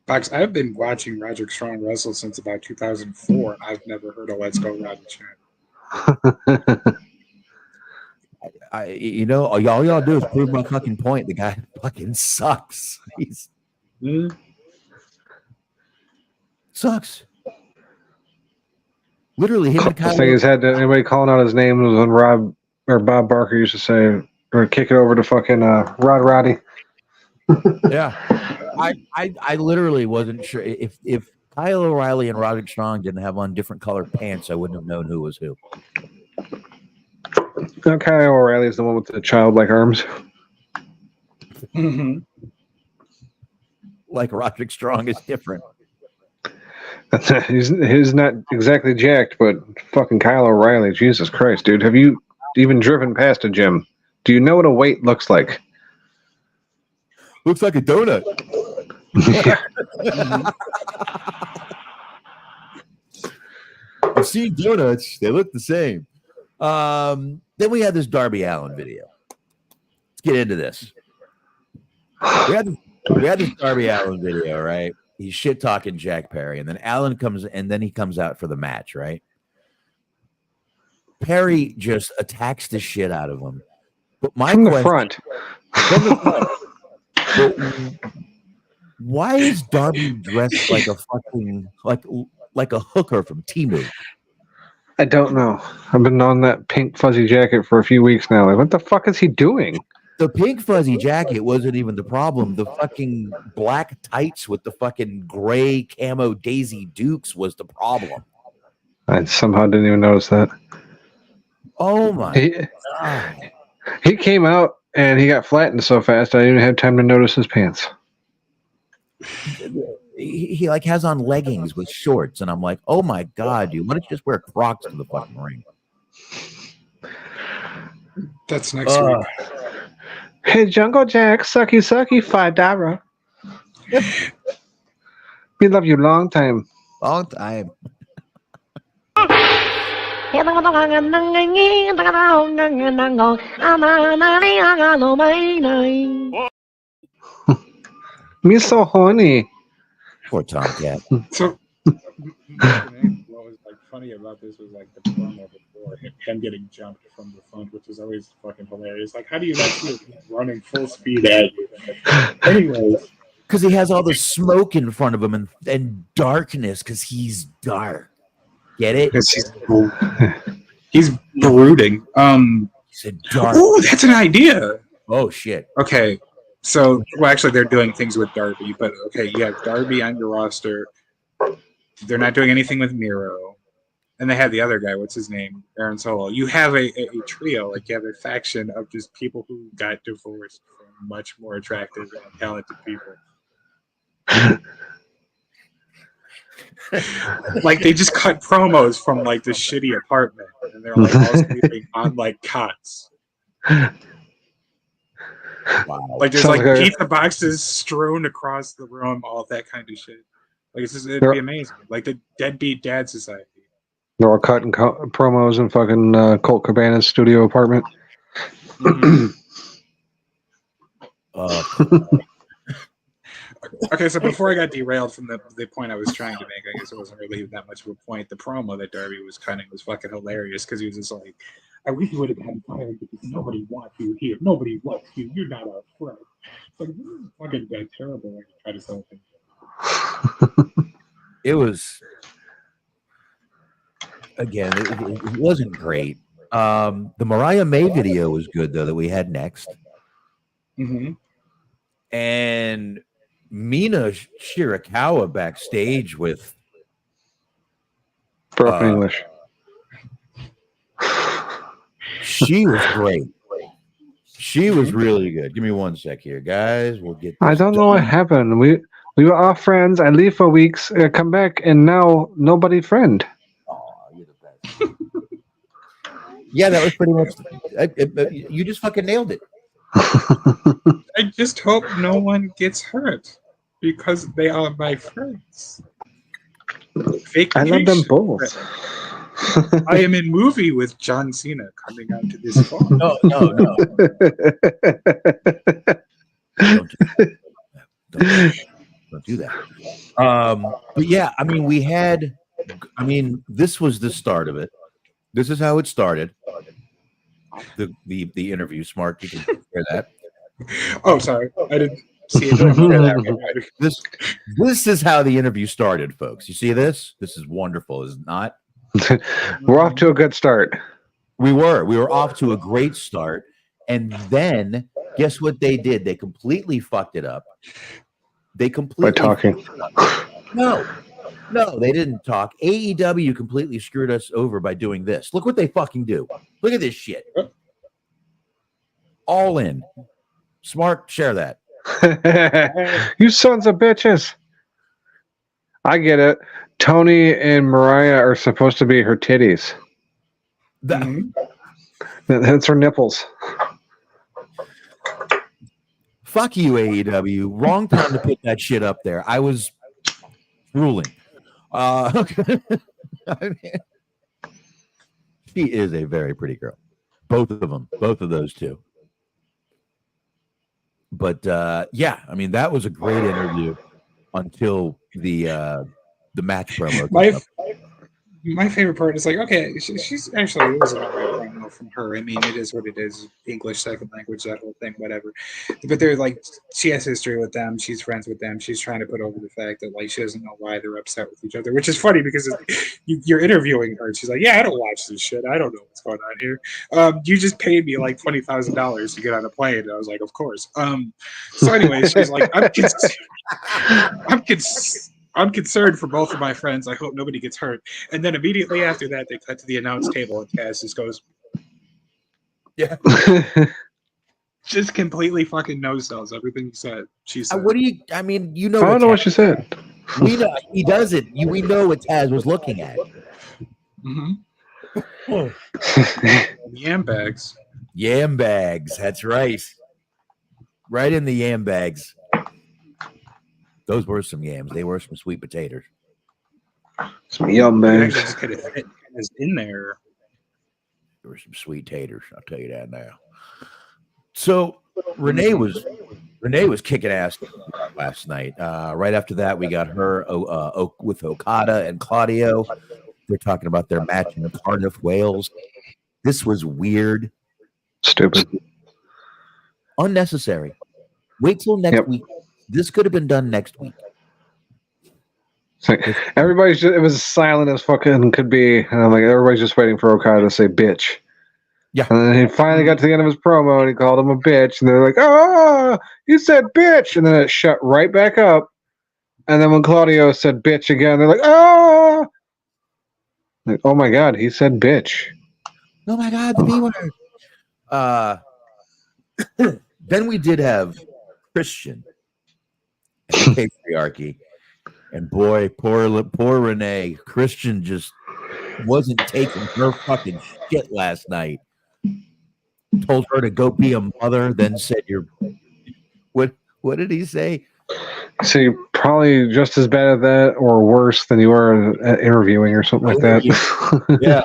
Fox, I've been watching Roderick Strong wrestle since about 2004. I've never heard a "Let's Go Roddy" chant. All y'all do is prove my fucking point. The guy fucking sucks. Sucks. Literally, him and The thing is, had anybody calling out his name was when Rob or Bob Barker used to say, or kick it over to fucking Rod Roddy. Yeah. I literally wasn't sure if Kyle O'Reilly and Roderick Strong didn't have on different colored pants, I wouldn't have known who was who. Kyle O'Reilly is the one with the childlike arms. Mm-hmm. Like Roderick Strong is different. He's not exactly jacked, but fucking Kyle O'Reilly, Jesus Christ, dude. Have you even driven past a gym? Do you know what a weight looks like? Looks like a donut. I've seen donuts. They look the same. Then we had this Darby Allin video. Let's get into this. We had this Darby Allin video, right? He's shit talking Jack Perry, and then Allin comes, and then he comes out for the match, right? Perry just attacks the shit out of him. But From the front. But why is Darby dressed like a fucking like a hooker from Temu? I don't know. I've been on that pink fuzzy jacket for a few weeks now. Like, what the fuck is he doing? The pink fuzzy jacket wasn't even the problem. The fucking black tights with the fucking gray camo Daisy Dukes was the problem. I somehow didn't even notice that. Oh my God. He came out and he got flattened so fast I didn't even have time to notice his pants. He like has on leggings with shorts, and I'm like, oh my God, dude, why don't you just wear Crocs to the fucking ring? That's next week. Hey, Jungle Jack, sucky, sucky, $5. We love you long time. Long time. Me so horny. Poor Tomcat. So, what was like funny about this was like the promo before him getting jumped from the front, which is always fucking hilarious. Like, how do you not see him running full speed at you? Anyways, because he has all the smoke in front of him and darkness because he's dark. Get it? He's brooding. He's a dark. Oh, that's an idea. Oh shit. Okay. So, well, actually, they're doing things with Darby, but okay, you have Darby on your roster. They're not doing anything with Miro, and they have the other guy. What's his name? Aaron Solo. You have a trio, like you have a faction of just people who got divorced from much more attractive and talented people. Like they just cut promos from like the shitty apartment, and they're like all sleeping on like cots. Wow. Like there's like pizza boxes strewn across the room, all that kind of shit. Like it'd be amazing. Like the Deadbeat Dad Society. They're all cutting promos in fucking Colt Cabana's studio apartment. Okay, so before I got derailed from the point I was trying to make, I guess it wasn't really that much of a point. The promo that Darby was cutting was fucking hilarious because he was just like, I wish you would have gotten fired because nobody wants you here. Nobody wants you. You're not our friend. It's like, this is fucking terrible when you try to sell things. It was, again, it wasn't great. The Mariah May video was good, though, that we had next. Mm-hmm. And Mina Shirakawa backstage with broken English. She was great. She was really good. Give me 1 sec here, guys. We'll get. I don't know what happened. We were all friends. I leave for weeks, come back, and now nobody friend. Oh, you're the best. Yeah, that was pretty much. You just fucking nailed it. I just hope no one gets hurt because they are my friends. I love them both. I am in movie with John Cena coming out to this fall. No. Don't do that. But yeah, I mean, this was the start of it. This is how it started. The interview, Smark, you can hear that. Oh, sorry. I didn't. See you doing that. This is how the interview started, folks. You see this? This is wonderful, is it not? We're off to a good start. We were off to a great start, and then guess what they did? They completely fucked it up. They completely by talking. No, they didn't talk. AEW completely screwed us over by doing this. Look what they fucking do. Look at this shit. All in. Smark, share that. You sons of bitches. I get it. Tony and Mariah are supposed to be her titties. That's her nipples. Fuck you, AEW. Wrong time to put that shit up there. I was ruling. I mean, she is a very pretty girl. Both of them. Both of those two. But yeah, I mean, that was a great interview until the match promo. My favorite part is like, okay, she's actually, it was an alright promo from her. I mean, it is what it is. English second language, that whole thing, whatever. But they're like, she has history with them. She's friends with them. She's trying to put over the fact that like she doesn't know why they're upset with each other, which is funny because you're interviewing her. She's like, yeah, I don't watch this shit. I don't know what's going on here. You just paid me like $20,000 to get on a plane. And I was like, of course. So anyway, she's like, I'm concerned for both of my friends. I hope nobody gets hurt. And then immediately after that, they cut to the announce table and Cass just goes, yeah. Just completely fucking no-sells everything he said. She said. What do you, I mean, you know. I don't know what she said. We know, he does it. We know what Taz was looking at. Yam bags. Yam bags. That's right. Right in the yam bags. Those were some yams. They were some sweet potatoes. Some yum bags. Just kind of fit in there. There were some sweet taters. I'll tell you that now. So Renee was kicking ass last night. Right after that, we got her with Okada and Claudio. They're talking about their match in Cardiff, Wales. This was weird. Stupid. Unnecessary. Wait till next week. This could have been done next week. Everybody's just, it was silent as fucking could be. And I'm like, everybody's just waiting for Okada to say bitch. Yeah. And then he finally got to the end of his promo and he called him a bitch. And they're like, oh, he said bitch. And then it shut right back up. And then when Claudio said bitch again, they're like, oh. Like, oh my God, he said bitch. Oh my God, the B word. Then we did have Christian. Patriarchy, and boy, poor Renee. Christian just wasn't taking her fucking shit last night. Told her to go be a mother, then said you're what did he say? So you're probably just as bad at that or worse than you were at interviewing or something like that. Yeah.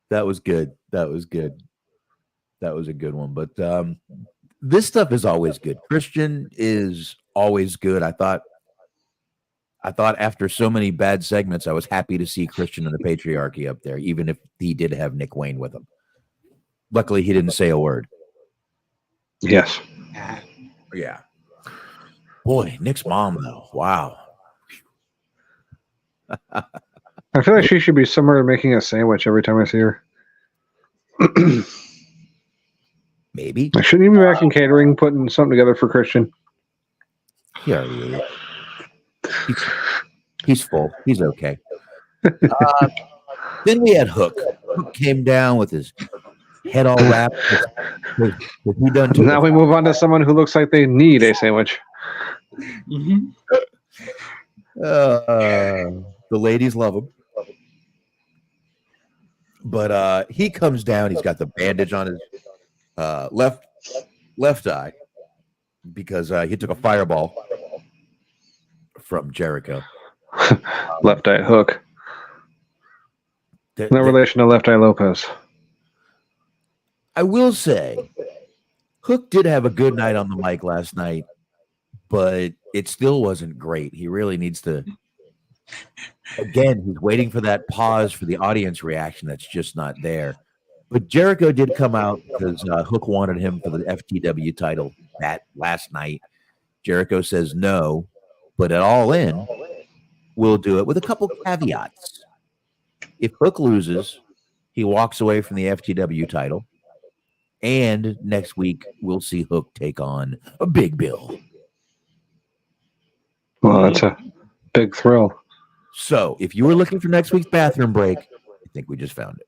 That was good. That was a good one. But this stuff is always good. Christian is always good. I thought after so many bad segments, I was happy to see Christian and the Patriarchy up there, even if he did have Nick Wayne with him. Luckily, he didn't say a word. Yes. Yeah. Boy, Nick's mom, though. Wow. I feel like she should be somewhere making a sandwich every time I see her. Maybe. Shouldn't he be back in catering, putting something together for Christian? Yeah, he's full. He's okay. Then we had Hook. Hook came down with his head all wrapped. Now we move on to someone who looks like they need a sandwich. The ladies love him. But he comes down. He's got the bandage on his left eye because he took a fireball from Jericho. Left Eye Hook. No relation to Left Eye Lopez. I will say, Hook did have a good night on the mic last night, but it still wasn't great. He really needs to. Again, he's waiting for that pause for the audience reaction that's just not there. But Jericho did come out because Hook wanted him for the FTW title that last night. Jericho says no, but at All In, we'll do it with a couple caveats. If Hook loses, he walks away from the FTW title. And next week, we'll see Hook take on a Big Bill. Well, that's a big thrill. So if you were looking for next week's bathroom break, I think we just found it.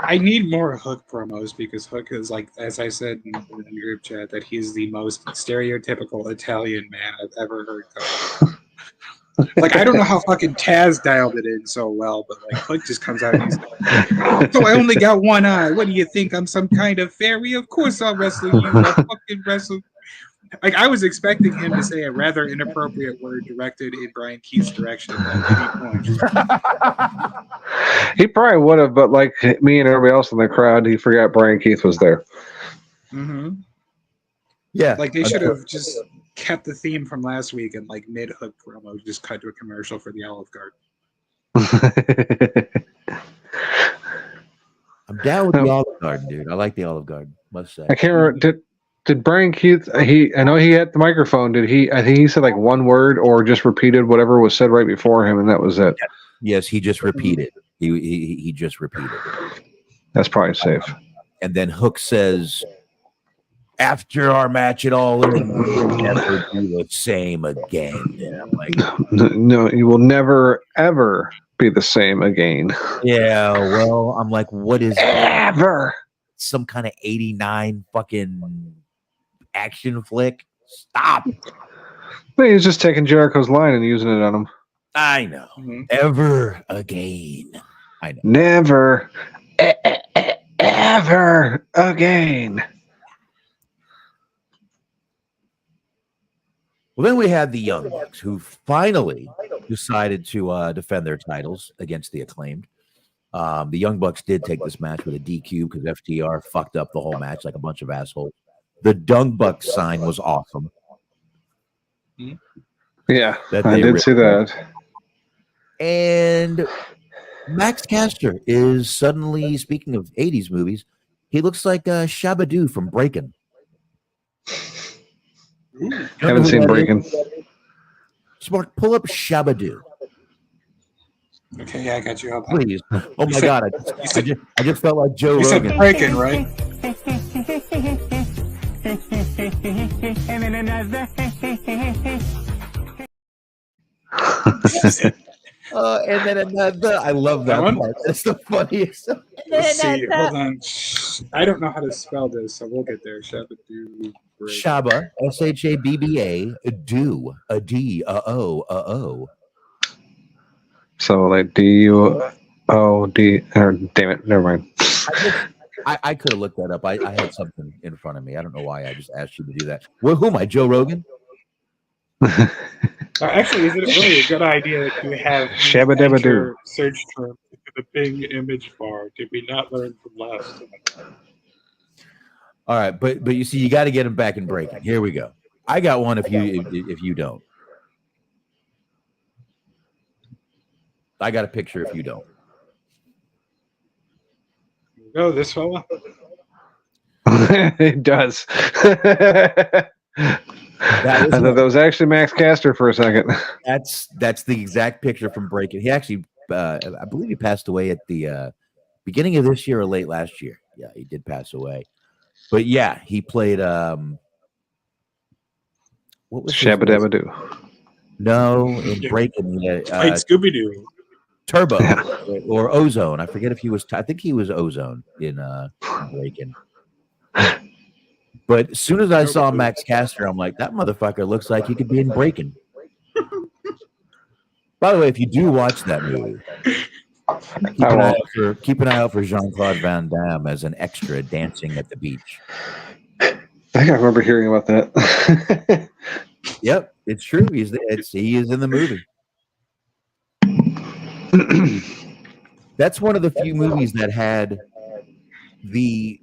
I need more Hook promos because Hook is like, as I said in the group chat, that he's the most stereotypical Italian man I've ever heard of. Like, I don't know how fucking Taz dialed it in so well, but like Hook just comes out and he's like, so I only got one eye. What do you think? I'm some kind of fairy? Of course I'll wrestle you. I'll fucking wrestle. Like, I was expecting him to say a rather inappropriate word directed in Brian Keith's direction at any point. He probably would have, but like me and everybody else in the crowd, he forgot Brian Keith was there. Mm-hmm. Yeah. Like, they should have just kept the theme from last week and like mid-Hook promo just cut to a commercial for the Olive Garden. I'm down with the Olive Garden, dude. I like the Olive Garden, must say. I can't remember. Did Brian Keith? I know he had the microphone. Did he? I think he said like one word or just repeated whatever was said right before him, and that was it. Yes, he just repeated. He just repeated. That's probably safe. And then Hook says, "After our match at All In, we'll never do the same again." And I'm like, no, you will never ever be the same again. Yeah, well, I'm like, what is ever? Some kind of 89 fucking action flick? Stop. He's just taking Jericho's line and using it on him. I know. Ever again. I know. Never, ever again. Well, then we had the Young Bucks, who finally decided to defend their titles against the Acclaimed. The Young Bucks did take this match with a DQ because FTR fucked up the whole match like a bunch of assholes. The Dung Bucks sign was awesome. Yeah, I did see that. And Max Caster is suddenly, speaking of 80s movies, he looks like Shabba-Doo from Breakin'. Haven't seen Breakin'. Smark, pull up Shabba-Doo. Okay, yeah, I got you. Please. Oh my God, I just felt like Joe Rogan. Said Breakin', right? And then another. I love that part. That's the funniest. Let's see, hold on. I don't know how to spell this, so we'll get there. Shabba-Doo. Shabba, S-H-A-B-B-A, do, a D, a O. So like D-U-O-D, or damn it, never mind. I could have looked that up. I had something in front of me. I don't know why I just asked you to do that. Well, who am I, Joe Rogan? Actually, is it really a good idea to have Shabba-Dabba-Doo search term in the Bing image bar? Did we not learn from last time? All right, but you see, you got to get him back in breaking. Here we go. I got one. If you don't, I got a picture. If you don't, oh, this fella. It does. I thought that was actually Max Caster for a second. That's the exact picture from Breaking. He actually, I believe, he passed away at the beginning of this year or late last year. Yeah, he did pass away. But yeah, he played. What was Shabba-Dabba-Doo? No, in Breaking, played Scooby-Doo. Turbo or Ozone. I forget if he was. I think he was Ozone in Breaking. But as soon as I saw Max Caster, I'm like, that motherfucker looks like he could be in Breaking. By the way, if you do watch that movie, keep an eye out for Jean-Claude Van Damme as an extra dancing at the beach. I think I remember hearing about that. Yep, it's true. He is in the movie. That's one of the few movies that had the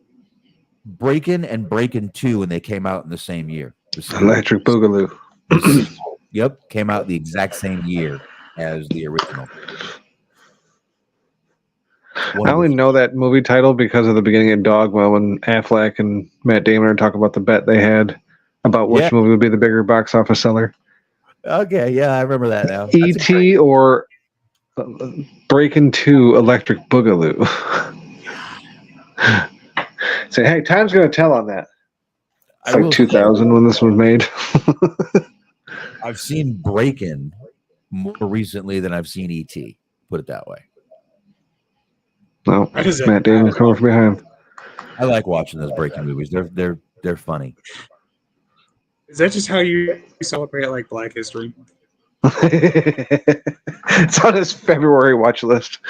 Breakin' and Breakin' 2 when they came out in the same year. Electric Boogaloo. Yep, came out the exact same year as the original. I only know that movie title because of the beginning of Dogma when Affleck and Matt Damon are talking about the bet they had about which movie would be the bigger box office seller. Okay, yeah, I remember that now. E.T. or Breaking 2 Electric Boogaloo. Say, hey, time's going to tell on that. It's like 2000 when this was made. I've seen Breakin' more recently than I've seen E.T. Put it that way. No, Matt Damon's coming from behind. I like watching those Breakin' movies. They're funny. Is that just how you celebrate like Black History? It's on his February watch list.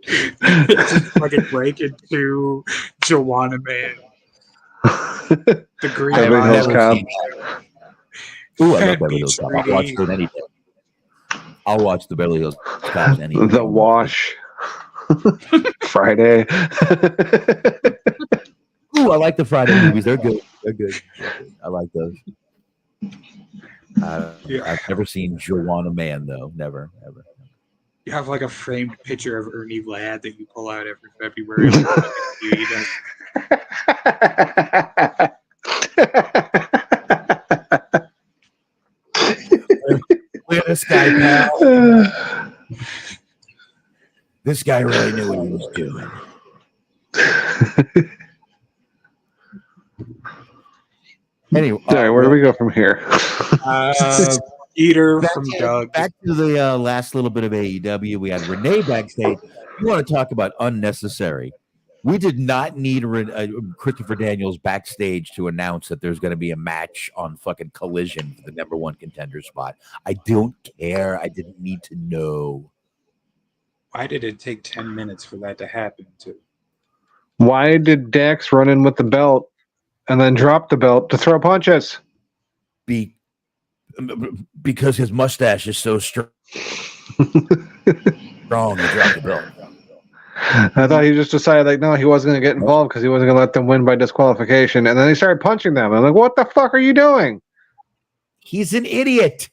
Just fucking break into Joanna Man. The Green Beverly Hills Cop. Ooh, I love Beverly Hills Cop. I'll watch it any day. I'll watch the Beverly Hills Cops any day. The Wash. Friday. Ooh, I like the Friday movies. They're good. They're good. I like those. I've never seen Joanna Man though. Never, ever. You have like a framed picture of Ernie Ladd that you pull out every February. Look at this guy, pal. This guy really knew what he was doing. Anyway, sorry, where do we go from here? Eater from Doug. Back to the last little bit of AEW. We had Renee backstage. You want to talk about unnecessary? We did not need Christopher Daniels backstage to announce that there's going to be a match on fucking Collision for the #1 contender spot. I don't care. I didn't need to know. Why did it take 10 minutes for that to happen, too? Why did Dax run in with the belt and then drop the belt to throw punches? Because his mustache is so strong to drop the belt. I thought he just decided, like, no, he wasn't going to get involved because he wasn't going to let them win by disqualification. And then he started punching them. I'm like, what the fuck are you doing? He's an idiot.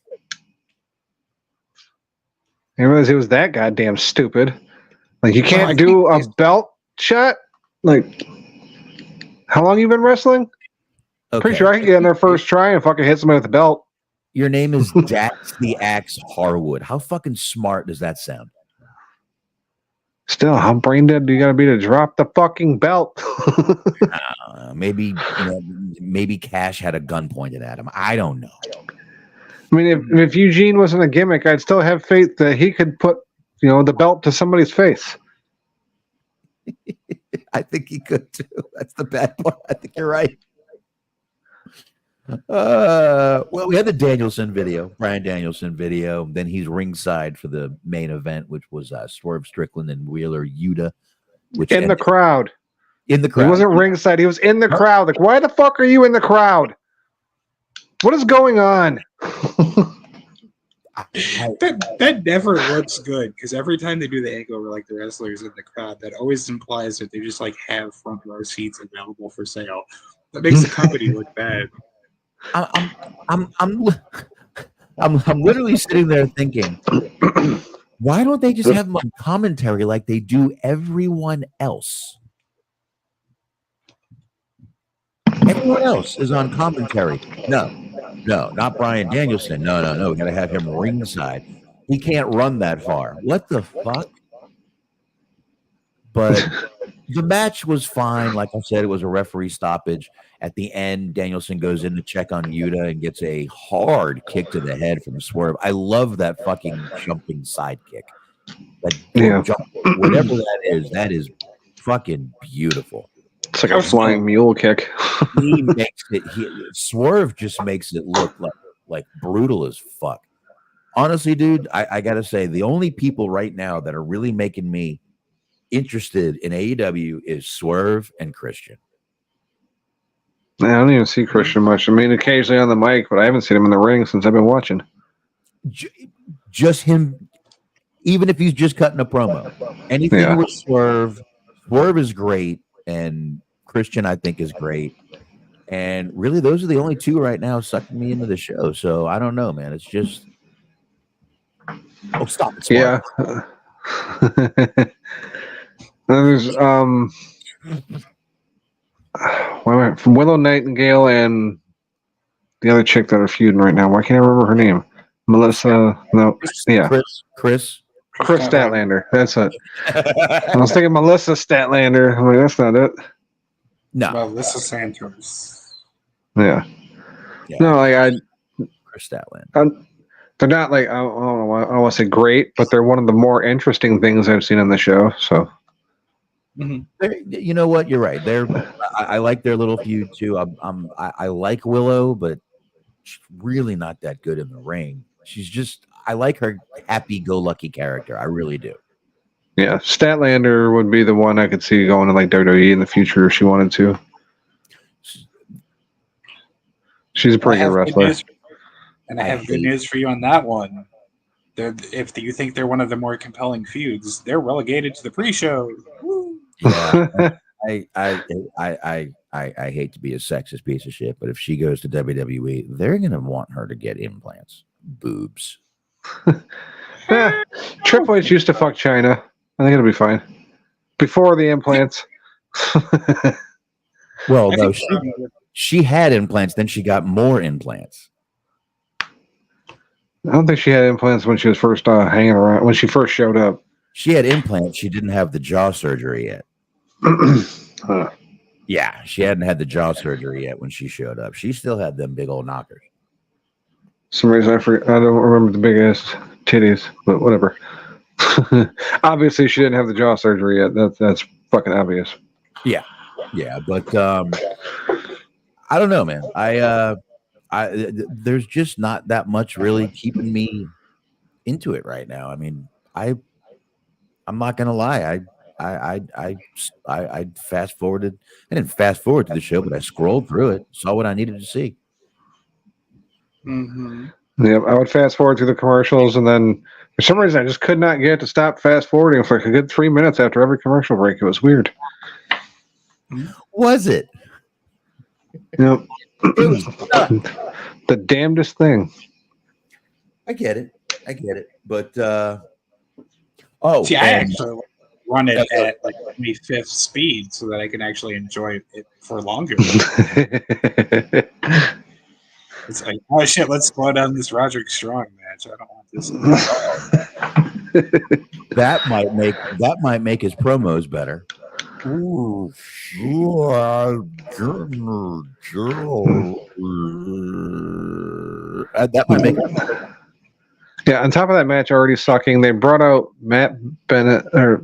I realized he was that goddamn stupid. Like, you can't do a belt shot? Like, how long you been wrestling? Okay. Pretty sure I can get in there first try and fucking hit somebody with the belt. Your name is Dax the Axe Harwood. How fucking smart does that sound? Still, how brain dead do you gotta be to drop the fucking belt? Maybe Cash had a gun pointed at him. I don't know. I mean, if Eugene wasn't a gimmick, I'd still have faith that he could put, the belt to somebody's face. I think he could too. That's the bad part. I think you're right. Well, we had the Brian Danielson video. Then he's ringside for the main event, which was Swerve Strickland and Wheeler Yuta. In the crowd. He wasn't ringside. He was in the crowd. Like, why the fuck are you in the crowd? What is going on? That never looks good because every time they do the angle where like the wrestlers in the crowd, that always implies that they just like have front row seats available for sale. That makes the company look bad. I'm literally sitting there thinking, why don't they just have them on commentary like they do everyone else? Everyone else is on commentary. No, not Brian Danielson. No. We got to have him ringside. He can't run that far. What the fuck? But the match was fine. Like I said, it was a referee stoppage. At the end, Danielson goes in to check on Yuta and gets a hard kick to the head from Swerve. I love that fucking jumping sidekick. Whatever that is fucking beautiful. It's like a flying mule kick. Swerve just makes it look like brutal as fuck. Honestly, dude, I gotta say, the only people right now that are really making me interested in AEW is Swerve and Christian. I don't even see Christian much. I mean, occasionally on the mic, but I haven't seen him in the ring since I've been watching. Just him, even if he's just cutting a promo. Anything with Swerve is great, and Christian, I think, is great. And really, those are the only two right now sucking me into the show. So I don't know, man. It's just... Oh, stop it, Smark. Yeah. There's from Willow Nightingale and the other chick that are feuding right now. Why can't I remember her name? Melissa. No, yeah, Chris Statlander. That's it. I was thinking Melissa Statlander. I'm like, that's not it. No, Melissa Santos. Yeah. No, like Chris Statlander. They're not like I don't want to say great, but they're one of the more interesting things I've seen on the show. So, you know what? You're right. I like their little feud too. I like Willow, but she's really not that good in the ring. She's just I like her happy-go-lucky character. I really do. Yeah, Statlander would be the one I could see going to like WWE in the future if she wanted to. She's a pretty good wrestler. And I have good news for you on that one. If you think they're one of the more compelling feuds, they're relegated to the pre-show. Yeah, I hate to be a sexist piece of shit, but if she goes to WWE, they're gonna want her to get implants, boobs. Triple H used to fuck China. I think it'll be fine. Before the implants. Well, no, she had implants, then she got more implants. I don't think she had implants when she was first hanging around, when she first showed up. She had implants. She didn't have the jaw surgery yet. Yeah, she hadn't had the jaw surgery yet when she showed up. She still had them big old knockers. Some reason I don't remember the big ass titties, but whatever. Obviously, she didn't have the jaw surgery yet. That's fucking obvious. Yeah, but I don't know, man. There's just not that much really keeping me into it right now. I mean, I'm not gonna lie. I fast forwarded. I didn't fast forward to the show, but I scrolled through it, saw what I needed to see. Mm-hmm. Yeah, I would fast forward through the commercials, and then for some reason I just could not get to stop fast forwarding for like a good 3 minutes after every commercial break. It was weird. Was it? Yep. The damnedest thing. I get it, but see, I actually run it at like 25th speed so that I can actually enjoy it for longer. It's like, oh shit, let's slow down this Roderick Strong match. I don't want this. That might make his promos better. Ooh, that might make it better. Yeah, on top of that match already sucking, they brought out Matt Bennett, Matt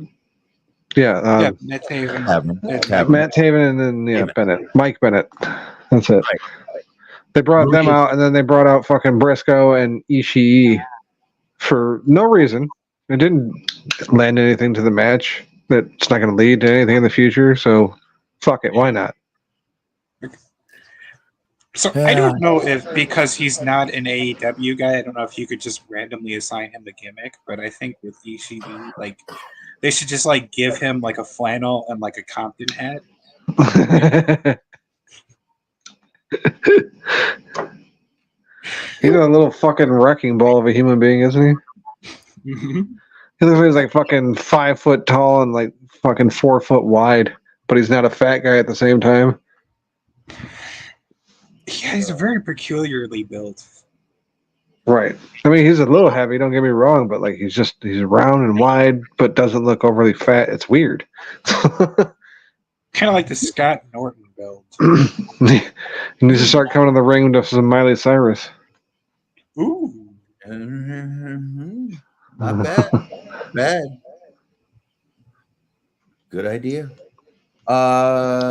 Taven, and then Bennett, Mike Bennett. That's it. Right. They brought them out, and then they brought out fucking Briscoe and Ishii for no reason. It didn't lend anything to the match. That's not going to lead to anything in the future. So, fuck it. Why not? So I don't know if because he's not an AEW guy, I don't know if you could just randomly assign him the gimmick. But I think with Ishii, like they should just like give him like a flannel and like a Compton hat. He's a little fucking wrecking ball of a human being, isn't he? Mm-hmm. He looks like he's like fucking 5 foot tall and like fucking 4 foot wide, but he's not a fat guy at the same time. Yeah, he's very peculiarly built. Right. I mean, he's a little heavy, don't get me wrong, but like he's round and wide, but doesn't look overly fat. It's weird. Kind of like the Scott Norton build. He needs to start coming to the ring with some Miley Cyrus. Ooh. Not bad. Bad. Good idea. I'm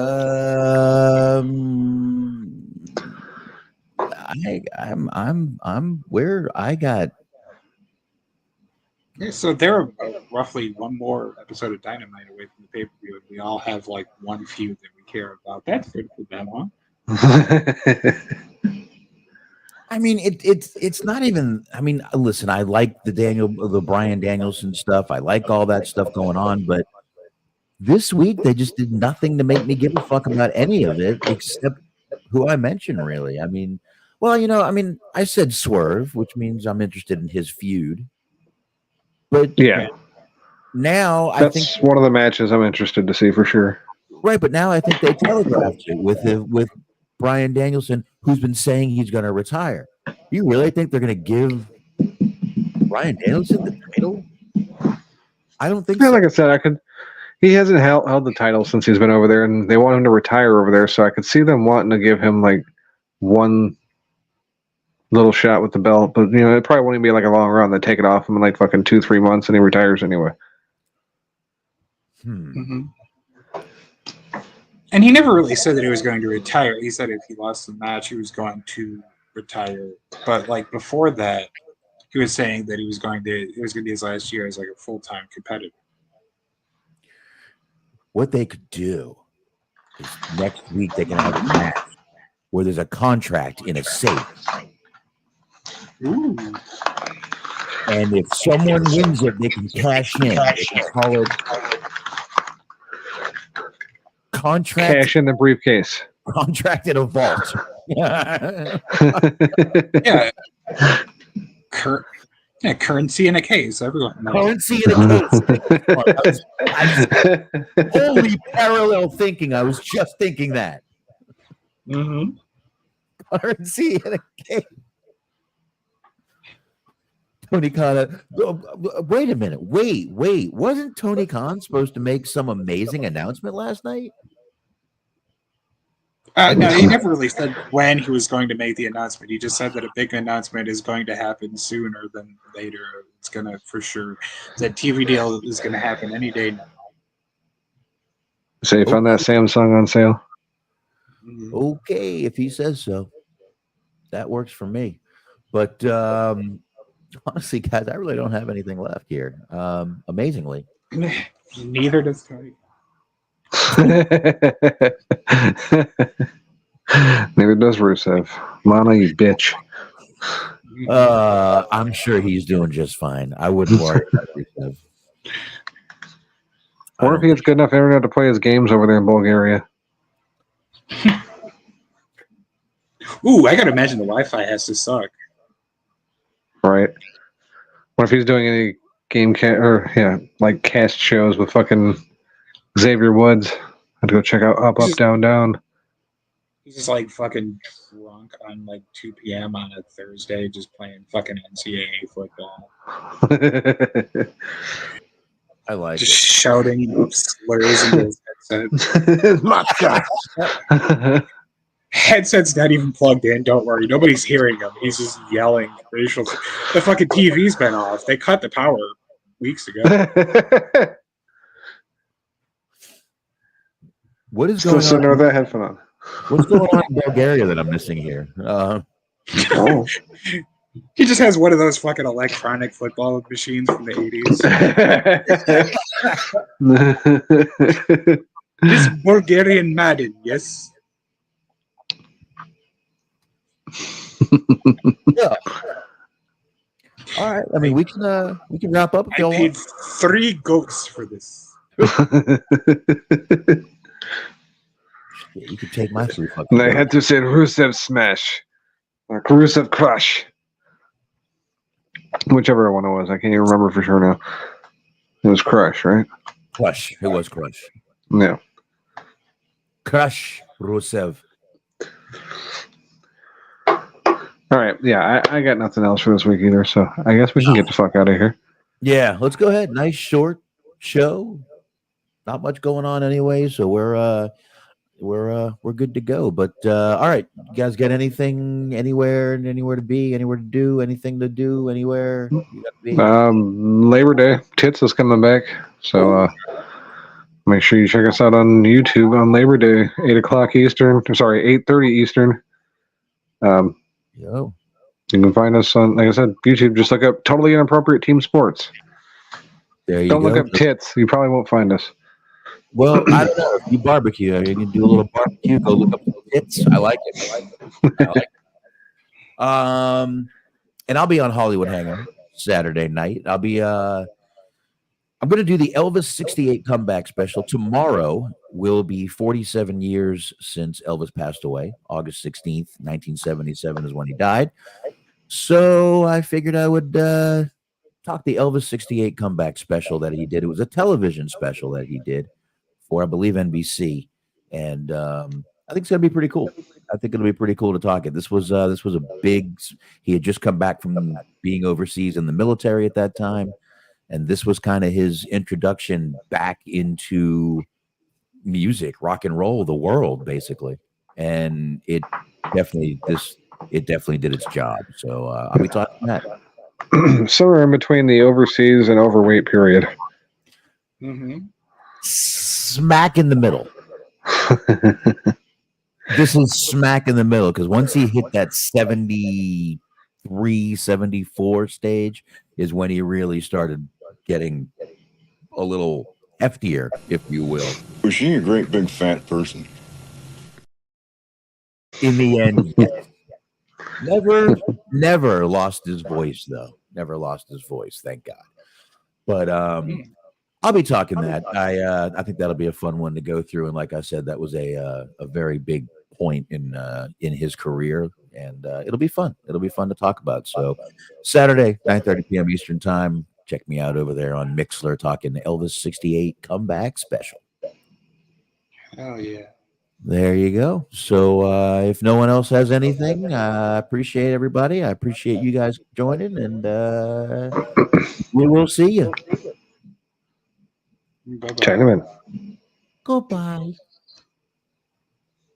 where I got. Yeah, so they're roughly one more episode of Dynamite away from the pay-per-view, and we all have like one feud that we care about. That's good for them, huh? I mean, it's not even. I mean, listen, I like the Bryan Danielson stuff. I like all that stuff going on, but this week they just did nothing to make me give a fuck about any of it except who I mentioned. Really, I mean, well, I said Swerve, which means I'm interested in his feud. But yeah, now I That's think one of the matches I'm interested to see for sure. right, but now I think they telegraphed it with Bryan Danielson, who's been saying he's going to retire. You really think they're going to give Bryan Danielson the title? I don't think Yeah, so. like I said, he hasn't held the title since he's been over there, and they want him to retire over there. So I could see them wanting to give him like one little shot with the belt, but it probably won't even be like a long run. They take it off him in like fucking 2-3 months, and he retires anyway. Mm-hmm. And he never really said that he was going to retire. He said if he lost the match, he was going to retire. But like before that, he was saying that it was going to be his last year as like a full-time competitor. What they could do is next week they can have a match where there's a contract in a safe. Ooh. And if someone wins it, they can cash in. They can call it contract. Cash in the briefcase. Contract in a vault. Yeah. Currency in a case. Everyone knows. Currency in a case. Holy parallel thinking. I was just thinking that. Mm-hmm. Currency in a case. Tony Khan. Wait a minute. Wait. Wasn't Tony Khan supposed to make some amazing announcement last night? No, he never really said when he was going to make the announcement. He just said that a big announcement is going to happen sooner than later. It's going to, for sure, that TV deal is going to happen any day now. So you found that Samsung on sale? Okay, if he says so. That works for me. But honestly, guys, I really don't have anything left here. Amazingly. Neither does Tony. Neither does Rusev. Lana, you bitch. I'm sure he's doing just fine. I wouldn't worry about Rusev. Or if he gets good enough internet to play his games over there in Bulgaria. Ooh, I gotta imagine the Wi-Fi has to suck. Right. What if he's doing any like cast shows with fucking Xavier Woods? I'd go check out Up, Down, Down. He's just like fucking drunk on like 2 p.m. on a Thursday, just playing fucking NCAA football. I like just shouting slurs into his headset. My God. Headset's not even plugged in. Don't worry, nobody's hearing him. He's just yelling racial. The fucking TV's been off. They cut the power weeks ago. What is Still going sitting on? with that headphone on. What's going on in Bulgaria that I'm missing here? Oh. He just has one of those fucking electronic football machines from the 80s. This Bulgarian Madden, yes. Yeah. All right. I mean, we can wrap up if y'all I paid want. 3 goats for this. You can take my 3 fucking. And I had to say Rusev Smash. Or Rusev Crush. Whichever one it was. I can't even remember for sure now. It was Crush, right? Crush. It was Crush. Yeah. Crush Rusev. All right. Yeah, I got nothing else for this week either, so I guess we can get the fuck out of here. Yeah, let's go ahead. Nice short show. Not much going on anyway, so we're good to go. But all right, you guys got anything anywhere to be, anywhere to do, anything to do, anywhere you got to be? Labor Day. Tits is coming back, so make sure you check us out on YouTube on Labor Day, 8:00 Eastern. Sorry, 8:30 Eastern. Yo. You can find us on, like I said, YouTube. Just look up Totally Inappropriate Team Sports. There you Don't go. look up tits. You probably won't find us. Well, I don't know. If you barbecue, you can do a little barbecue. Go look up the tits. I like it. And I'll be on Hollywood Hangout Saturday night. I'm going to do the Elvis 68 comeback special. Tomorrow will be 47 years since Elvis passed away. August 16th, 1977 is when he died. So I figured I would talk the Elvis 68 comeback special that he did. It was a television special that he did for, I believe, NBC. And I think it's going to be pretty cool. I think it'll be pretty cool to talk it. This was a big, he had just come back from being overseas in the military at that time. And this was kind of his introduction back into music, rock and roll, the world, basically. And it definitely did its job. So I'll be talking that. Somewhere in between the overseas and overweight period. Mm-hmm. Smack in the middle. This is smack in the middle, because once he hit that 73, 74 stage is when he really started getting a little heftier, if you will. Was she a great big fat person? In the end, yes. Never lost his voice, though. Never lost his voice, thank God. But I'll be talking that. I think that'll be a fun one to go through. And like I said, that was a very big point in his career, and it'll be fun. It'll be fun to talk about. So Saturday, 9:30 p.m. Eastern time. Check me out over there on Mixler, talking the Elvis 68 comeback special. Oh yeah. There you go. So if no one else has anything, I appreciate everybody. I appreciate you guys joining, and we will see you. Bye-bye. Chinaman. Goodbye.